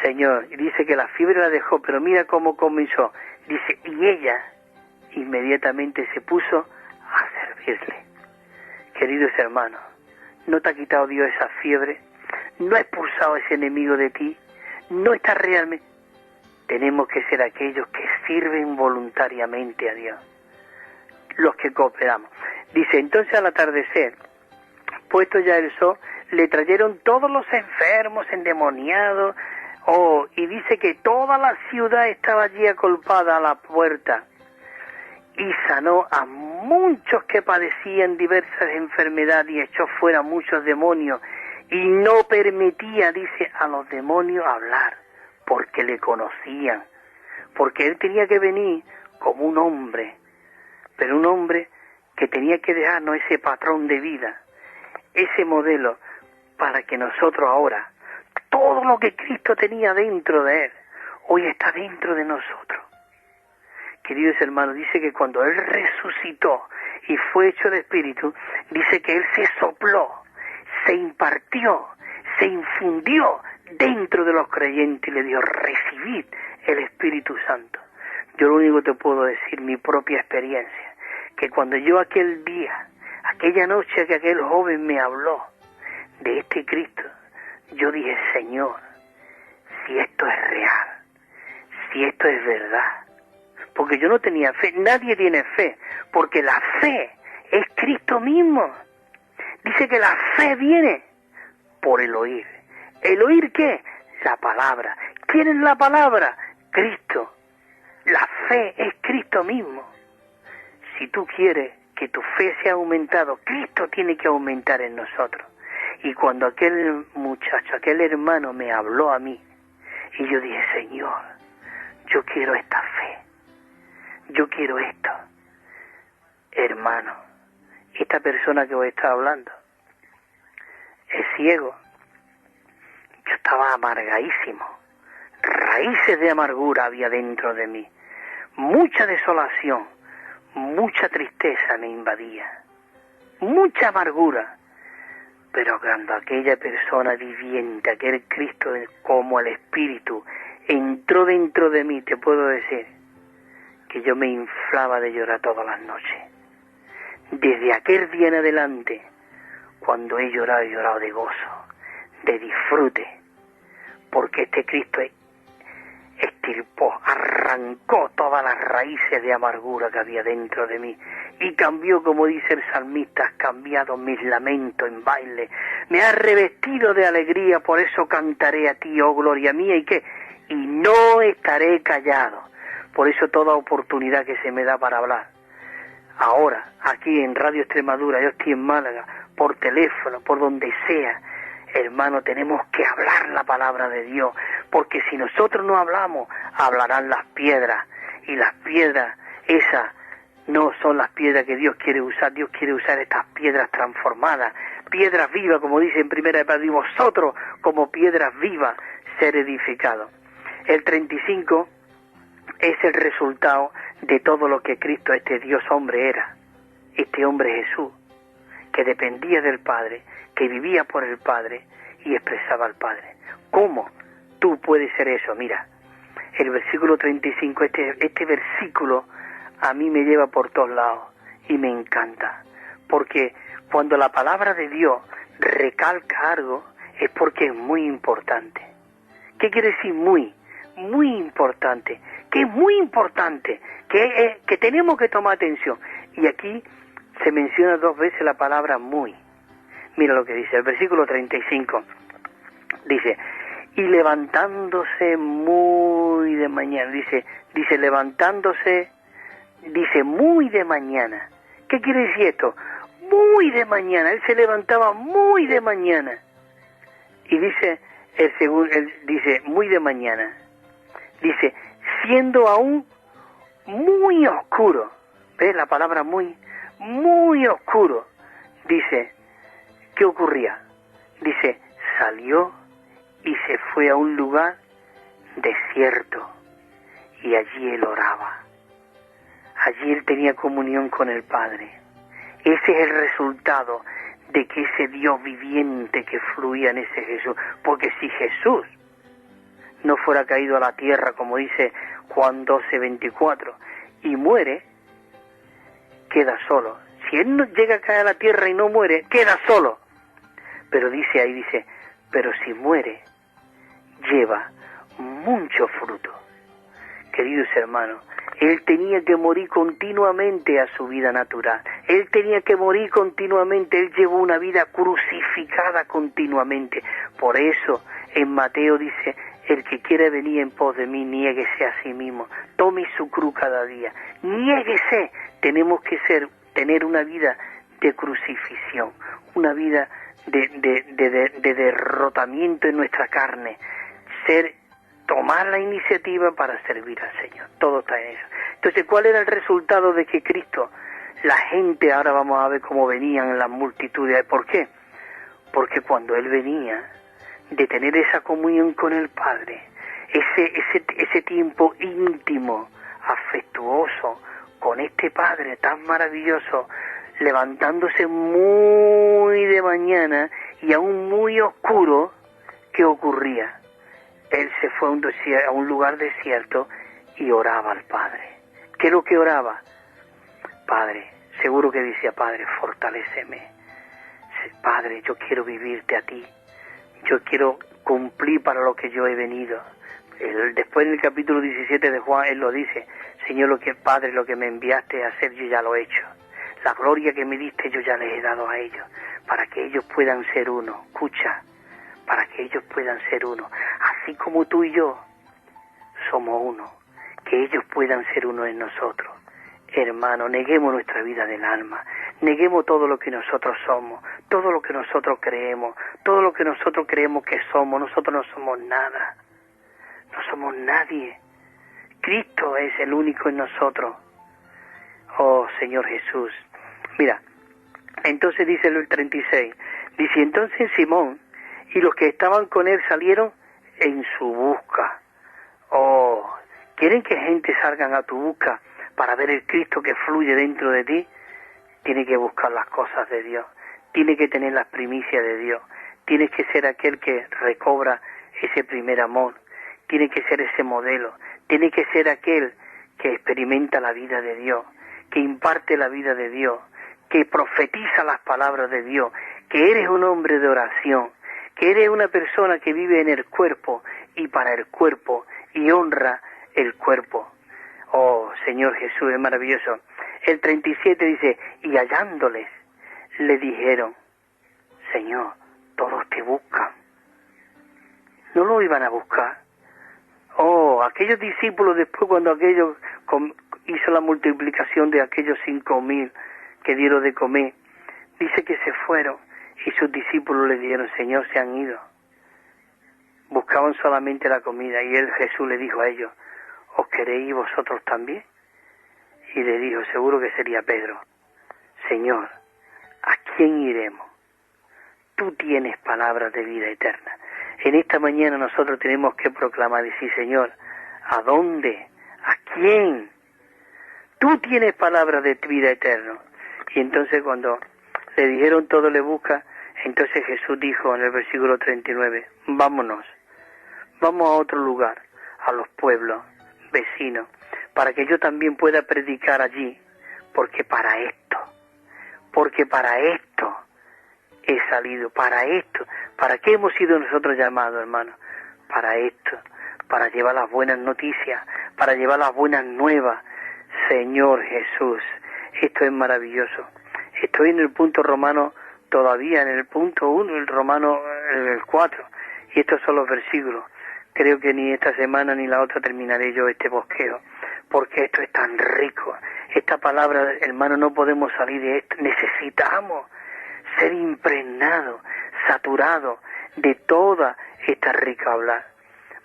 Señor, y dice que la fiebre la dejó, pero mira cómo comenzó. Dice, y ella inmediatamente se puso a servirle. Queridos hermanos, ¿no te ha quitado Dios esa fiebre? ¿No ha expulsado ese enemigo de ti? ¿No está realmente? Tenemos que ser aquellos que sirven voluntariamente a Dios, los que cooperamos. Dice, entonces al atardecer, puesto ya el sol, le trajeron todos los enfermos, endemoniados, y dice que toda la ciudad estaba allí acolpada a la puerta, y sanó a muchos que padecían diversas enfermedades y echó fuera muchos demonios, y no permitía, dice, a los demonios hablar, porque le conocían, porque él tenía que venir como un hombre, pero un hombre que tenía que dejarnos ese patrón de vida, ese modelo, para que nosotros ahora, todo lo que Cristo tenía dentro de él, hoy está dentro de nosotros. Queridos hermanos, dice que cuando él resucitó y fue hecho de espíritu, dice que él se sopló, se impartió, se infundió dentro de los creyentes y le dio recibir el Espíritu Santo. Yo lo único que te puedo decir, mi propia experiencia, que cuando yo aquel día, aquella noche que aquel joven me habló de este Cristo, yo dije, Señor, si esto es real, si esto es verdad, porque yo no tenía fe, nadie tiene fe, porque la fe es Cristo mismo. Dice que la fe viene por el oír, ¿El oír qué? La palabra. ¿Quién es la palabra? Cristo. La fe es Cristo mismo. Si tú quieres que tu fe sea aumentado, Cristo tiene que aumentar en nosotros. Y cuando aquel muchacho, aquel hermano me habló a mí, y yo dije, Señor, yo quiero esta fe, yo quiero esto. Hermano, esta persona que os está hablando es ciego. Yo estaba amargadísimo. Raíces de amargura había dentro de mí. Mucha desolación, mucha tristeza me invadía. Mucha amargura. Pero cuando aquella persona viviente, aquel Cristo como el Espíritu, entró dentro de mí, te puedo decir que yo me inflaba de llorar todas las noches. Desde aquel día en adelante, cuando he llorado de gozo, de disfrute, porque este Cristo extirpó, arrancó todas las raíces de amargura que había dentro de mí y cambió, como dice el salmista, has cambiado mis lamentos en baile, me has revestido de alegría, por eso cantaré a ti, oh gloria mía, y no estaré callado. Por eso toda oportunidad que se me da para hablar, ahora, aquí en Radio Extremadura, yo estoy en Málaga, por teléfono, por donde sea, hermano, tenemos que hablar la palabra de Dios, porque si nosotros no hablamos, hablarán las piedras, y las piedras, esas no son las piedras que Dios quiere usar. Dios quiere usar estas piedras transformadas, piedras vivas, como dice en Primera de Pedro, y vosotros como piedras vivas ser edificados. El 35 es el resultado de todo lo que Cristo, este Dios hombre, era. Este hombre Jesús, que dependía del Padre, que vivía por el Padre y expresaba al Padre. ¿Cómo tú puedes ser eso? Mira, el versículo 35, este versículo a mí me lleva por todos lados y me encanta, porque cuando la palabra de Dios recalca algo es porque es muy importante. ¿Qué quiere decir muy? Muy importante, que es muy importante, que tenemos que tomar atención. Y aquí se menciona 2 veces la palabra muy. Mira lo que dice el versículo 35. Dice, y levantándose muy de mañana, dice levantándose, dice muy de mañana. ¿Qué quiere decir esto? Muy de mañana, él se levantaba muy de mañana. Y dice, él dice muy de mañana. Dice, siendo aún muy oscuro. ¿Ves la palabra muy? Muy oscuro. Dice, ¿qué ocurría? Dice, salió y se fue a un lugar desierto y allí él oraba. Allí él tenía comunión con el Padre. Ese es el resultado de que ese Dios viviente que fluía en ese Jesús. Porque si Jesús no fuera caído a la tierra, como dice Juan 12:24, y muere, queda solo. Si él no llega a caer a la tierra y no muere, queda solo. Pero dice ahí, pero si muere, lleva mucho fruto. Queridos hermanos, él tenía que morir continuamente a su vida natural. Él tenía que morir continuamente. Él llevó una vida crucificada continuamente. Por eso en Mateo dice, el que quiere venir en pos de mí, niéguese a sí mismo. Tome su cruz cada día. Niéguese. Tenemos que tener una vida de crucifixión, una vida de derrotamiento en nuestra carne, tomar la iniciativa para servir al Señor. Todo está en eso. Entonces, ¿cuál era el resultado de que Cristo, la gente, ahora vamos a ver cómo venían las multitudes? ¿Por qué? Porque cuando Él venía, de tener esa comunión con el Padre, ese tiempo íntimo, afectuoso, con este Padre tan maravilloso, levantándose muy de mañana y aún muy oscuro, ¿qué ocurría? Él se fue a un lugar desierto y oraba al Padre. ¿Qué es lo que oraba? Padre, seguro que decía, Padre, fortaléceme. Padre, yo quiero vivirte a ti. Yo quiero cumplir para lo que yo he venido. Después en el capítulo 17 de Juan, él lo dice, Señor, Padre, lo que me enviaste a hacer, yo ya lo he hecho. La gloria que me diste, yo ya les he dado a ellos, para que ellos puedan ser uno. Escucha, para que ellos puedan ser uno, así como tú y yo somos uno, que ellos puedan ser uno en nosotros. Hermano, neguemos nuestra vida del alma, neguemos todo lo que nosotros somos, todo lo que nosotros creemos, todo lo que nosotros creemos que somos. Nosotros no somos nada, no somos nadie. Cristo es el único en nosotros. Oh Señor Jesús. Mira, entonces dice el 36, dice, entonces Simón y los que estaban con él salieron en su busca. Oh, ¿quieren que gente salgan a tu busca para ver el Cristo que fluye dentro de ti? Tiene que buscar las cosas de Dios, tiene que tener las primicias de Dios, tienes que ser aquel que recobra ese primer amor, tiene que ser ese modelo, tiene que ser aquel que experimenta la vida de Dios, que imparte la vida de Dios, que profetiza las palabras de Dios, que eres un hombre de oración, que eres una persona que vive en el cuerpo y para el cuerpo y honra el cuerpo. Oh, Señor Jesús, es maravilloso. El 37 dice, y hallándoles, le dijeron, Señor, todos te buscan. No lo iban a buscar. Oh, aquellos discípulos después cuando aquello hizo la multiplicación de aquellos 5,000 que dieron de comer, dice que se fueron y sus discípulos le dijeron, Señor, se han ido. Buscaban solamente la comida y Jesús le dijo a ellos, ¿os queréis vosotros también? Y le dijo, seguro que sería Pedro, Señor, ¿a quién iremos? Tú tienes palabras de vida eterna. En esta mañana nosotros tenemos que proclamar y decir, Señor, ¿a dónde? ¿A quién? Tú tienes palabras de vida eterna. Y entonces cuando le dijeron todo le busca, entonces Jesús dijo en el versículo 39, vámonos, vamos a otro lugar, a los pueblos vecinos, para que yo también pueda predicar allí, porque para esto he salido, para esto, ¿para qué hemos sido nosotros llamados, hermanos? Para esto, para llevar las buenas noticias, para llevar las buenas nuevas. Señor Jesús, esto es maravilloso. Estoy en el punto romano, todavía en el punto 1, el romano el 4, y estos son los versículos. Creo que ni esta semana ni la otra terminaré yo este bosqueo, porque esto es tan rico. Esta palabra, hermano, no podemos salir de esto. Necesitamos ser impregnados, saturados de toda esta rica hablar.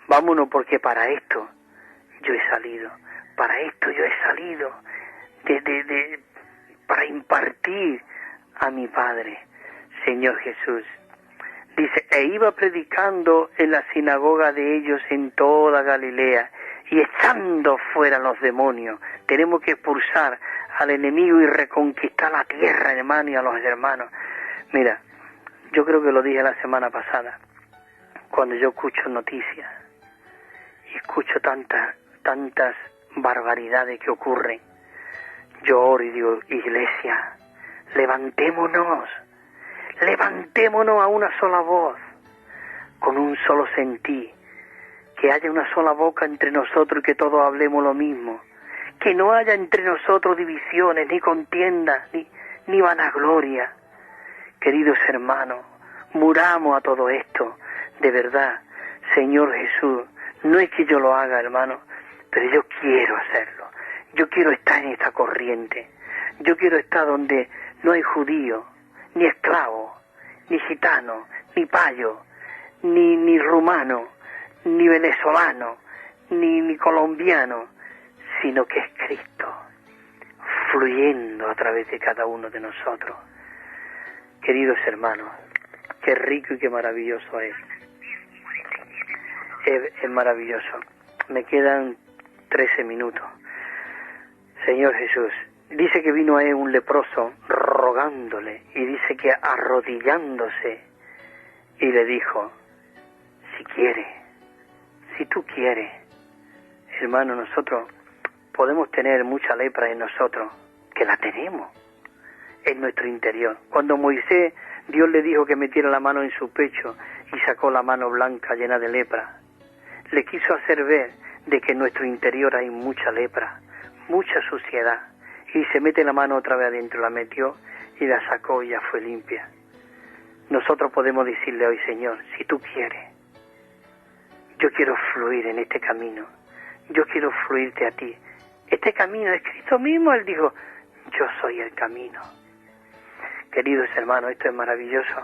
Vámonos, porque para esto yo he salido. Para esto yo he salido. Para impartir a mi Padre, Señor Jesús. Dice, e iba predicando en la sinagoga de ellos en toda Galilea y echando fuera los demonios. Tenemos que expulsar al enemigo y reconquistar la tierra, hermano, y a los hermanos. Mira, yo creo que lo dije la semana pasada, cuando yo escucho noticias y escucho tantas barbaridades que ocurren, yo oro y digo, iglesia, levantémonos a una sola voz, con un solo sentir, que haya una sola boca entre nosotros y que todos hablemos lo mismo, que no haya entre nosotros divisiones, ni contiendas, ni vanagloria. Queridos hermanos, muramos a todo esto, de verdad, Señor Jesús, no es que yo lo haga, hermano, pero yo quiero hacerlo, yo quiero estar en esta corriente, yo quiero estar donde no hay judío, ni esclavo, ni gitano, ni payo, ni rumano, ni venezolano, ni colombiano, sino que es Cristo, fluyendo a través de cada uno de nosotros. Queridos hermanos, qué rico y qué maravilloso es. Es maravilloso. Me quedan 13 minutos. Señor Jesús, dice que vino a él un leproso rogándole, y dice que arrodillándose, y le dijo, si quiere, si tú quieres. Hermano, nosotros podemos tener mucha lepra en nosotros, que la tenemos en nuestro interior. Cuando Moisés, Dios le dijo que metiera la mano en su pecho y sacó la mano blanca llena de lepra, le quiso hacer ver de que en nuestro interior hay mucha lepra, mucha suciedad, y se mete la mano otra vez adentro, la metió y la sacó y ya fue limpia. nosotros podemos decirle hoy, Señor, si tú quieres, yo quiero fluir en este camino, yo quiero fluirte a ti. Este camino es Cristo mismo, Él dijo, yo soy el camino. Queridos hermanos, esto es maravilloso.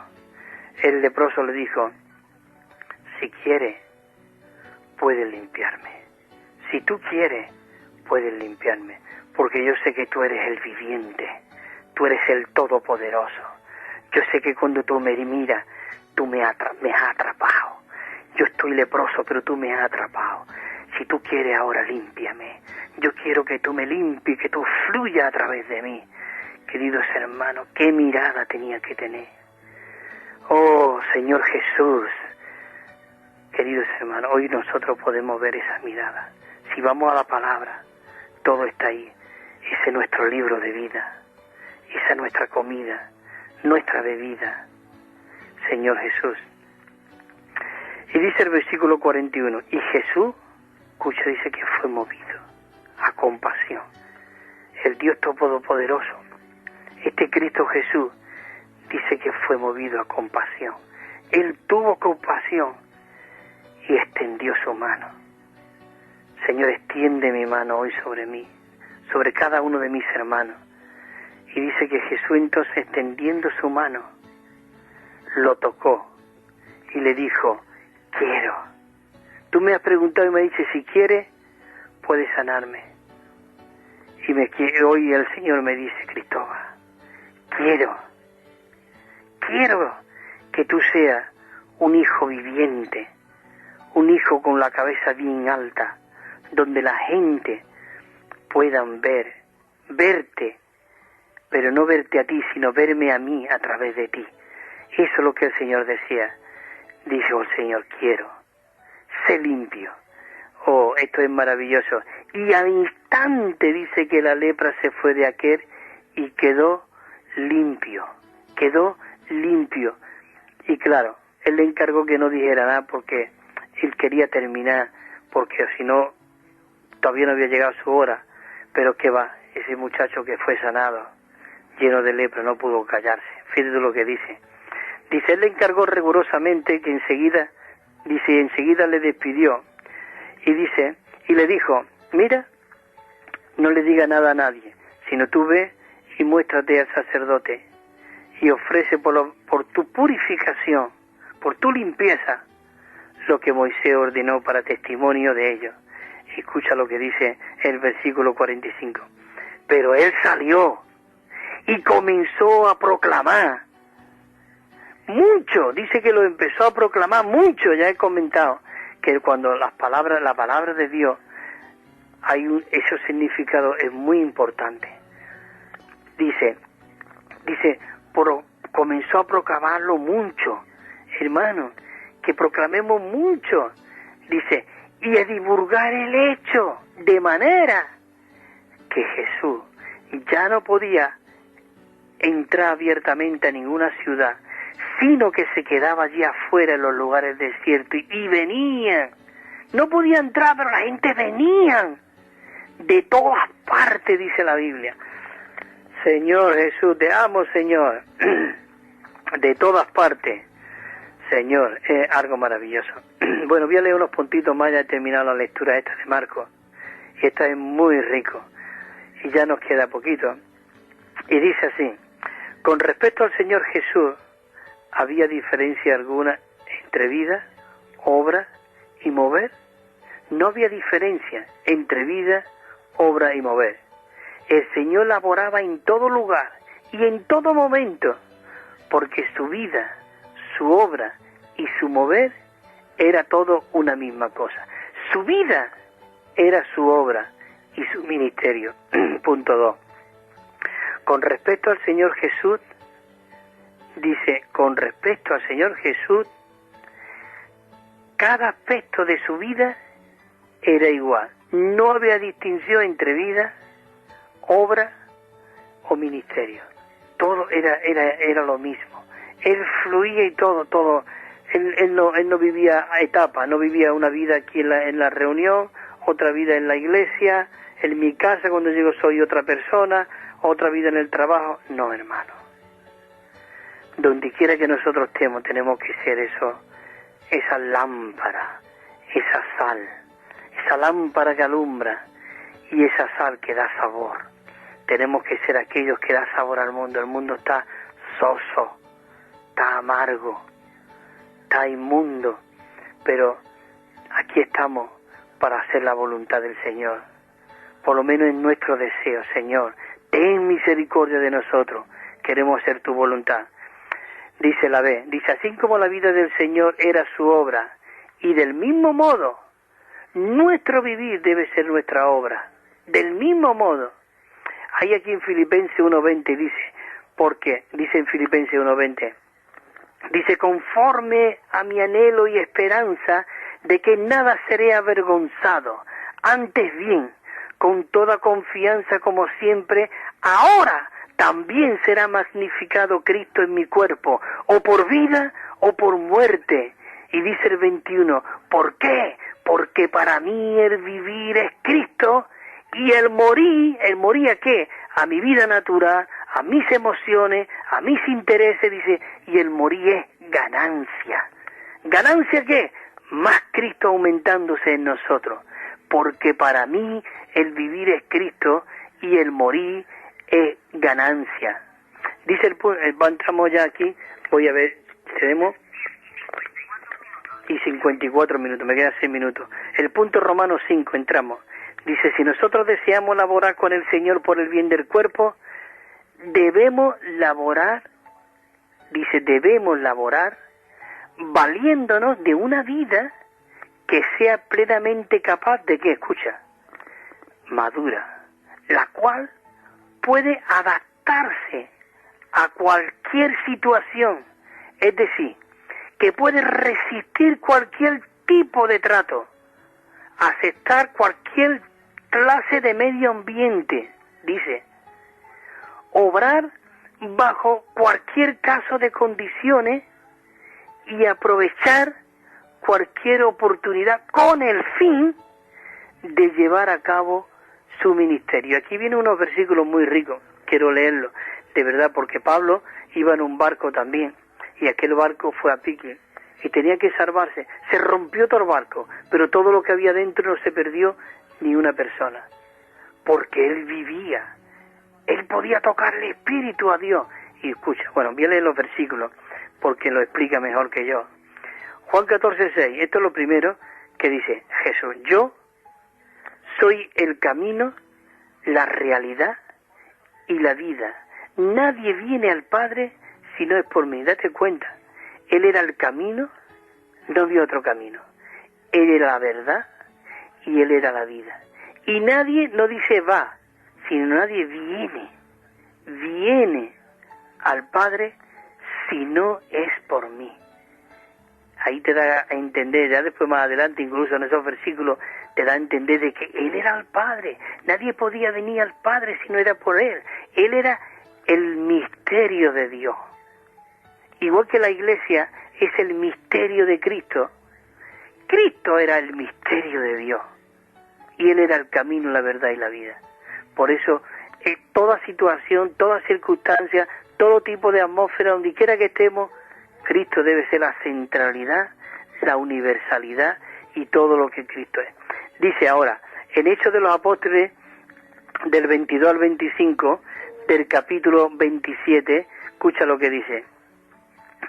El leproso le dijo, si quieres, puedes limpiarme. Si tú quieres, puedes limpiarme, porque yo sé que tú eres el viviente, tú eres el todopoderoso. Yo sé que cuando tú me miras, tú me has atrapado. Yo estoy leproso, pero tú me has atrapado. Si tú quieres ahora, límpiame. Yo quiero que tú me limpies, que tú fluyas a través de mí. Queridos hermanos, qué mirada tenía que tener. Oh, Señor Jesús. Queridos hermanos, hoy nosotros podemos ver esa mirada. Si vamos a la palabra, todo está ahí. Ese es nuestro libro de vida. Esa es nuestra comida, nuestra bebida. Señor Jesús. Y dice el versículo 41, y Jesús, escucha, dice que fue movido a compasión. El Dios Todopoderoso, este Cristo Jesús, dice que fue movido a compasión. Él tuvo compasión y extendió su mano. Señor, extiende mi mano hoy sobre mí, sobre cada uno de mis hermanos. Y dice que Jesús entonces, extendiendo su mano, lo tocó y le dijo, quiero. Tú me has preguntado y me dices, si quieres, puedes sanarme. Y hoy el Señor me dice, Cristóbal, quiero que tú seas un hijo viviente, un hijo con la cabeza bien alta, donde la gente puedan verte, pero no verte a ti, sino verme a mí a través de ti. Eso es lo que el Señor decía. Dice el Señor, quiero, sé limpio. Oh, esto es maravilloso. Y al instante dice que la lepra se fue de aquel y quedó limpio. Y claro, Él le encargó que no dijera nada porque Él quería terminar, porque si no, todavía no había llegado su hora. Pero qué va, ese muchacho que fue sanado, lleno de lepra, no pudo callarse. Fíjate lo que dice. Dice, Él le encargó rigurosamente que enseguida le despidió. Y dice, y le dijo, mira, no le diga nada a nadie, sino tú ve y muéstrate al sacerdote y ofrece por tu purificación, por tu limpieza, lo que Moisés ordenó para testimonio de ellos. Escucha lo que dice el versículo 45. Pero él salió y comenzó a proclamar mucho, dice que lo empezó a proclamar mucho. Ya he comentado que cuando la palabra de Dios, ese significado es muy importante. Dice, comenzó a proclamarlo mucho, hermano, que proclamemos mucho. Dice, y a divulgar el hecho, de manera que Jesús ya no podía entrar abiertamente a ninguna ciudad, sino que se quedaba allí afuera en los lugares desiertos, y venían, no podía entrar, pero la gente venían de todas partes, dice la Biblia. Señor Jesús, te amo, Señor, de todas partes. Señor, es algo maravilloso. Bueno, voy a leer unos puntitos más, ya he terminado la lectura esta de Marcos, y esta es muy rico, y ya nos queda poquito. Y dice así, con respecto al Señor Jesús, ¿había diferencia alguna entre vida, obra y mover? No había diferencia entre vida, obra y mover. El Señor laboraba en todo lugar y en todo momento, porque su vida, su obra y su mover era todo una misma cosa. Su vida era su obra y su ministerio. Punto 2. Con respecto al Señor Jesús, dice, con respecto al Señor Jesús, cada aspecto de su vida era igual. No había distinción entre vida, obra o ministerio. Todo era lo mismo. Él fluía y todo. Él no vivía a etapas, no vivía una vida aquí en la reunión, otra vida en la iglesia, en mi casa cuando llego soy otra persona, otra vida en el trabajo. No, hermano. Donde quiera que nosotros estemos, tenemos que ser eso, esa lámpara, esa sal, esa lámpara que alumbra y esa sal que da sabor. Tenemos que ser aquellos que da sabor al mundo. El mundo está soso, está amargo, está inmundo, pero aquí estamos para hacer la voluntad del Señor. Por lo menos en nuestro deseo, Señor, ten misericordia de nosotros, queremos hacer tu voluntad. Dice la B, dice, así como la vida del Señor era su obra, y del mismo modo, nuestro vivir debe ser nuestra obra. Del mismo modo. Hay aquí en Filipenses 1:20 dice, porque, dice en Filipenses 1:20, dice, conforme a mi anhelo y esperanza de que nada seré avergonzado, antes bien, con toda confianza como siempre, ahora también será magnificado Cristo en mi cuerpo, o por vida o por muerte. Y dice el 21, ¿por qué? Porque para mí el vivir es Cristo y el morir ¿a qué? A mi vida natural, a mis emociones, a mis intereses, dice, y el morir es ganancia. ¿Ganancia qué? Más Cristo aumentándose en nosotros. Porque para mí el vivir es Cristo y el morir es ganancia. Dice entramos ya aquí, voy a ver, tenemos y 54 minutos, me quedan 6 minutos. El punto Romanos 5, entramos. Dice, si nosotros deseamos laborar con el Señor por el bien del cuerpo, debemos laborar, dice, debemos laborar valiéndonos de una vida que sea plenamente capaz de, ¿qué? Escucha, madura, la cual puede adaptarse a cualquier situación, es decir, que puede resistir cualquier tipo de trato, aceptar cualquier clase de medio ambiente, dice, obrar bajo cualquier caso de condiciones y aprovechar cualquier oportunidad con el fin de llevar a cabo su ministerio. Aquí vienen unos versículos muy ricos, quiero leerlos, de verdad, porque Pablo iba en un barco también, y aquel barco fue a pique, y tenía que salvarse. Se rompió todo el barco, pero todo lo que había dentro no se perdió ni una persona, porque él vivía, él podía tocar el espíritu a Dios. Y escucha, bueno, voy a leer los versículos, porque lo explica mejor que yo. Juan 14:6, esto es lo primero que dice Jesús, yo soy el camino, la realidad y la vida. Nadie viene al Padre si no es por mí. Date cuenta, Él era el camino, no había otro camino. Él era la verdad y Él era la vida. Y nadie, no dice va, sino nadie viene al Padre si no es por mí. Ahí te da a entender, ya después más adelante, incluso en esos versículos, te da a entender de que Él era el Padre. Nadie podía venir al Padre si no era por Él. Él era el misterio de Dios. Igual que la iglesia es el misterio de Cristo, Cristo era el misterio de Dios. Y Él era el camino, la verdad y la vida. Por eso, en toda situación, toda circunstancia, todo tipo de atmósfera, donde quiera que estemos, Cristo debe ser la centralidad, la universalidad y todo lo que Cristo es. Dice ahora, en Hechos de los Apóstoles, del 22 al 25, del capítulo 27, escucha lo que dice.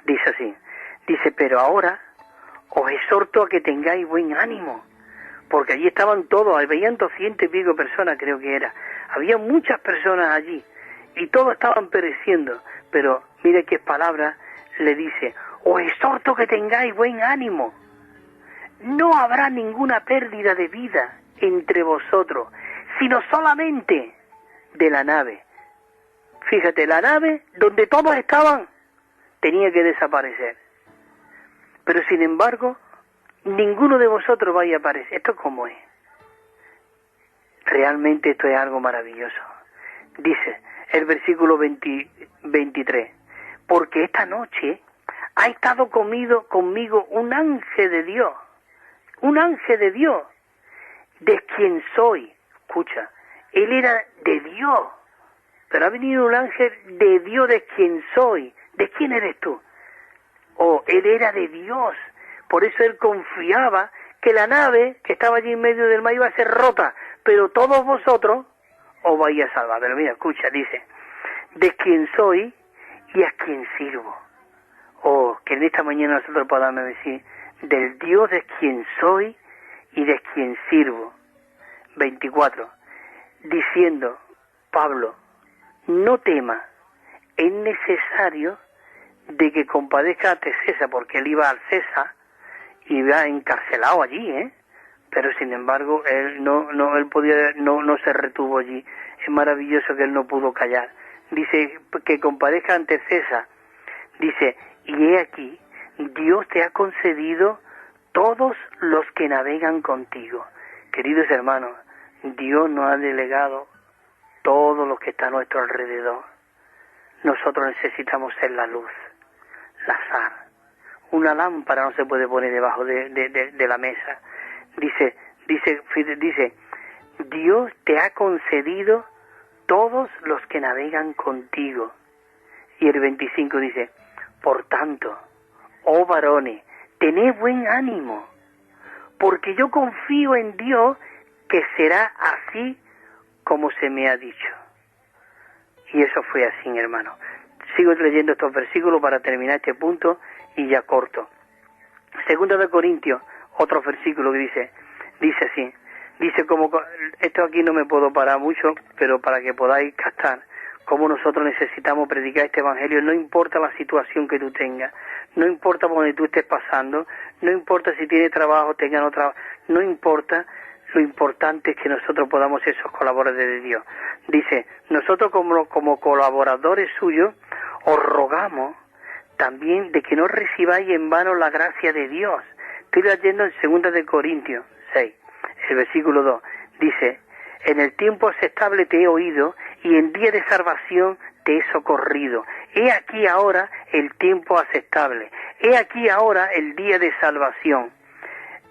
Dice así, dice, pero ahora os exhorto a que tengáis buen ánimo, porque allí estaban todos, habían 200 y pico personas, creo que era. Había muchas personas allí, y todos estaban pereciendo, pero mire qué palabra le dice, os exhorto que tengáis buen ánimo. No habrá ninguna pérdida de vida entre vosotros, sino solamente de la nave. Fíjate, la nave donde todos estaban tenía que desaparecer. Pero sin embargo, ninguno de vosotros vaya a aparecer. ¿Esto cómo es? Realmente esto es algo maravilloso. Dice el versículo 23, porque esta noche ha estado conmigo un ángel de Dios, de quien soy. Escucha, él era de Dios, pero ha venido un ángel de Dios, de quien soy, ¿De quién eres tú? Oh, él era de Dios. Por eso él confiaba que la nave que estaba allí en medio del mar iba a ser rota, pero todos vosotros os vais a salvar. Pero mira, escucha, dice, de quién soy y a quién sirvo. Oh, que en esta mañana nosotros podamos decir, del Dios de quien soy y de quien sirvo. 24. Diciendo, Pablo, no tema, es necesario de que compadezca ante César, porque él iba al César y iba encarcelado allí, pero sin embargo él no se retuvo allí. Es maravilloso que él no pudo callar. Dice que compadezca ante César. Dice, y he aquí, Dios te ha concedido todos los que navegan contigo. Queridos hermanos, Dios nos ha delegado todo lo que está a nuestro alrededor. Nosotros necesitamos ser la luz, la sal. Una lámpara no se puede poner debajo de la mesa. Dice, Dios te ha concedido todos los que navegan contigo. Y el 25 dice, por tanto, oh varones, tened buen ánimo, porque yo confío en Dios que será así como se me ha dicho. Y eso fue así, hermano. Sigo leyendo estos versículos para terminar este punto y ya corto. Segunda de Corintios, otro versículo que dice así. Dice como, esto aquí no me puedo parar mucho, pero para que podáis captar cómo nosotros necesitamos predicar este evangelio, no importa la situación que tú tengas, no importa por donde tú estés pasando, no importa si tienes trabajo, tengas no trabajo, no importa, lo importante es que nosotros podamos ser esos colaboradores de Dios. Dice, nosotros como colaboradores suyos, os rogamos también de que no recibáis en vano la gracia de Dios. Estoy leyendo en 2 de Corintios 6, el versículo 2, dice, en el tiempo aceptable te he oído y en día de salvación te he socorrido. He aquí ahora el tiempo aceptable. He aquí ahora el día de salvación.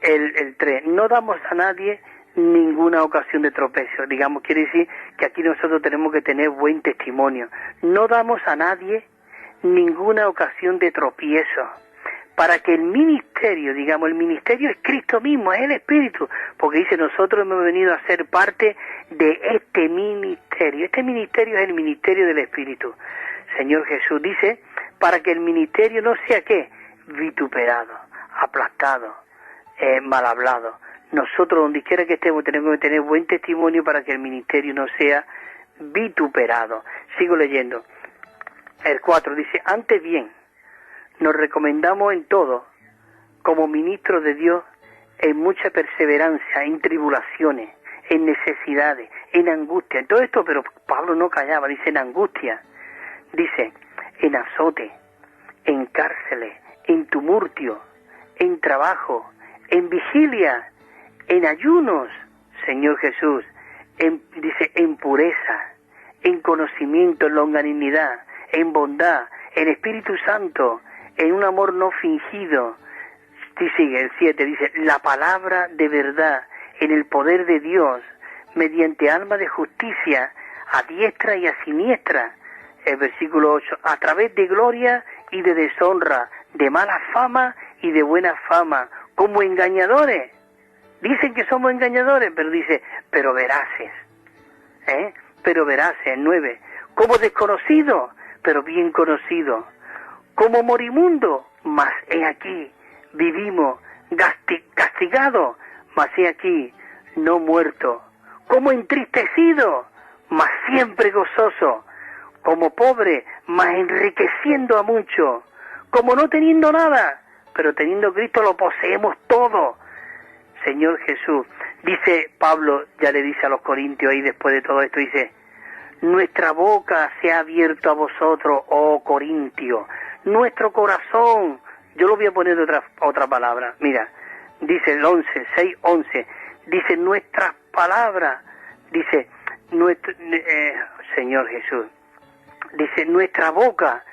El 3. No damos a nadie ninguna ocasión de tropezo. Digamos, quiere decir que aquí nosotros tenemos que tener buen testimonio. No damos a nadie ninguna ocasión de tropiezo. Para que el ministerio, digamos, el ministerio es Cristo mismo, es el Espíritu, porque dice, nosotros hemos venido a ser parte de este ministerio. Este ministerio es el ministerio del Espíritu. Señor Jesús dice, para que el ministerio no sea, ¿qué? Vituperado, aplastado, mal hablado. Nosotros, donde quiera que estemos, tenemos que tener buen testimonio para que el ministerio no sea vituperado. Sigo leyendo. El 4 dice, antes bien, nos recomendamos en todo, como ministros de Dios, en mucha perseverancia, en tribulaciones, en necesidades, en angustia. En todo esto, pero Pablo no callaba, dice en angustia, dice en azote, en cárceles, en tumulto, en trabajo, en vigilia, en ayunos, Señor Jesús, dice en pureza, en conocimiento, en longanimidad, en bondad, en Espíritu Santo, en un amor no fingido. Y sigue el 7, dice, la palabra de verdad, en el poder de Dios, mediante alma de justicia, a diestra y a siniestra. El versículo 8, a través de gloria y de deshonra, de mala fama y de buena fama, como engañadores. Dicen que somos engañadores, pero dice, pero veraces. Pero veraces, 9, como desconocidos, pero bien conocidos. Como moribundo, mas he aquí, vivimos, castigados, mas he aquí, no muerto. Como entristecido, mas siempre gozoso. Como pobre, mas enriqueciendo a muchos. Como no teniendo nada, pero teniendo Cristo lo poseemos todo. Señor Jesús, dice Pablo, ya le dice a los corintios ahí después de todo esto, dice, nuestra boca se ha abierto a vosotros, oh Corintios, nuestro corazón, yo lo voy a poner de otra palabra, mira, dice el 11, 6, 11, dice nuestras palabras, dice, Señor Jesús, dice, nuestra boca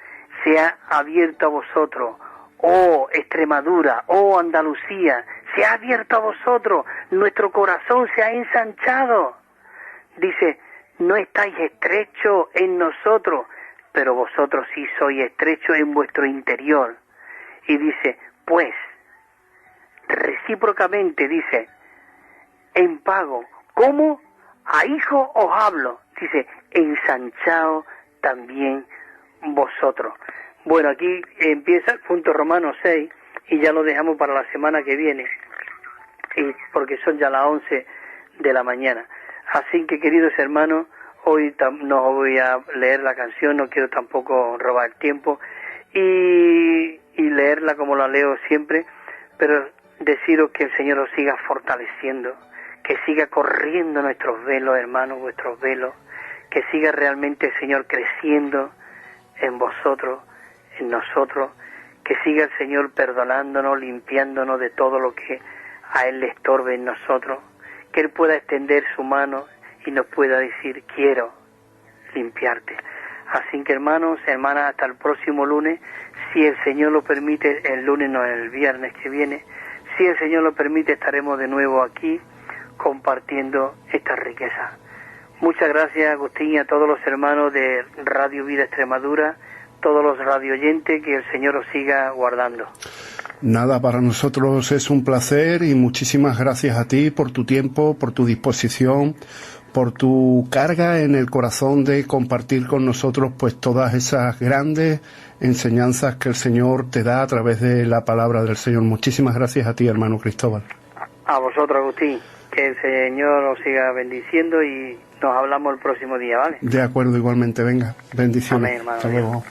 se ha abierto a vosotros, oh Extremadura, oh Andalucía, se ha abierto a vosotros, nuestro corazón se ha ensanchado, dice, no estáis estrechos en nosotros, pero vosotros sí sois estrechos en vuestro interior. Y dice, pues, recíprocamente, dice, en pago, ¿cómo? A hijo os hablo, dice, ensanchaos también vosotros. Bueno, aquí empieza el punto Romanos 6 y ya lo dejamos para la semana que viene, y porque son ya las 11 de la mañana. Así que, queridos hermanos, hoy no voy a leer la canción, no quiero tampoco robar tiempo y leerla como la leo siempre, pero deciros que el Señor os siga fortaleciendo, que siga corriendo nuestros velos, hermanos, vuestros velos, que siga realmente el Señor creciendo en vosotros, en nosotros, que siga el Señor perdonándonos, limpiándonos de todo lo que a Él le estorbe en nosotros, que Él pueda extender su mano y nos pueda decir, quiero limpiarte. Así que, hermanos, hermanas, hasta el próximo lunes, si el Señor lo permite, el lunes no, el viernes que viene, si el Señor lo permite, estaremos de nuevo aquí compartiendo esta riqueza. Muchas gracias, Agustín, y a todos los hermanos de Radio Vida Extremadura, todos los radioyentes, que el Señor os siga guardando. Nada, para nosotros es un placer y muchísimas gracias a ti por tu tiempo, por tu disposición, por tu carga en el corazón de compartir con nosotros pues todas esas grandes enseñanzas que el Señor te da a través de la palabra del Señor. Muchísimas gracias a ti, hermano Cristóbal. A vosotros, Agustín, que el Señor os siga bendiciendo y nos hablamos el próximo día, ¿vale? De acuerdo, igualmente, venga, bendiciones. Amén, hermano. Hasta luego.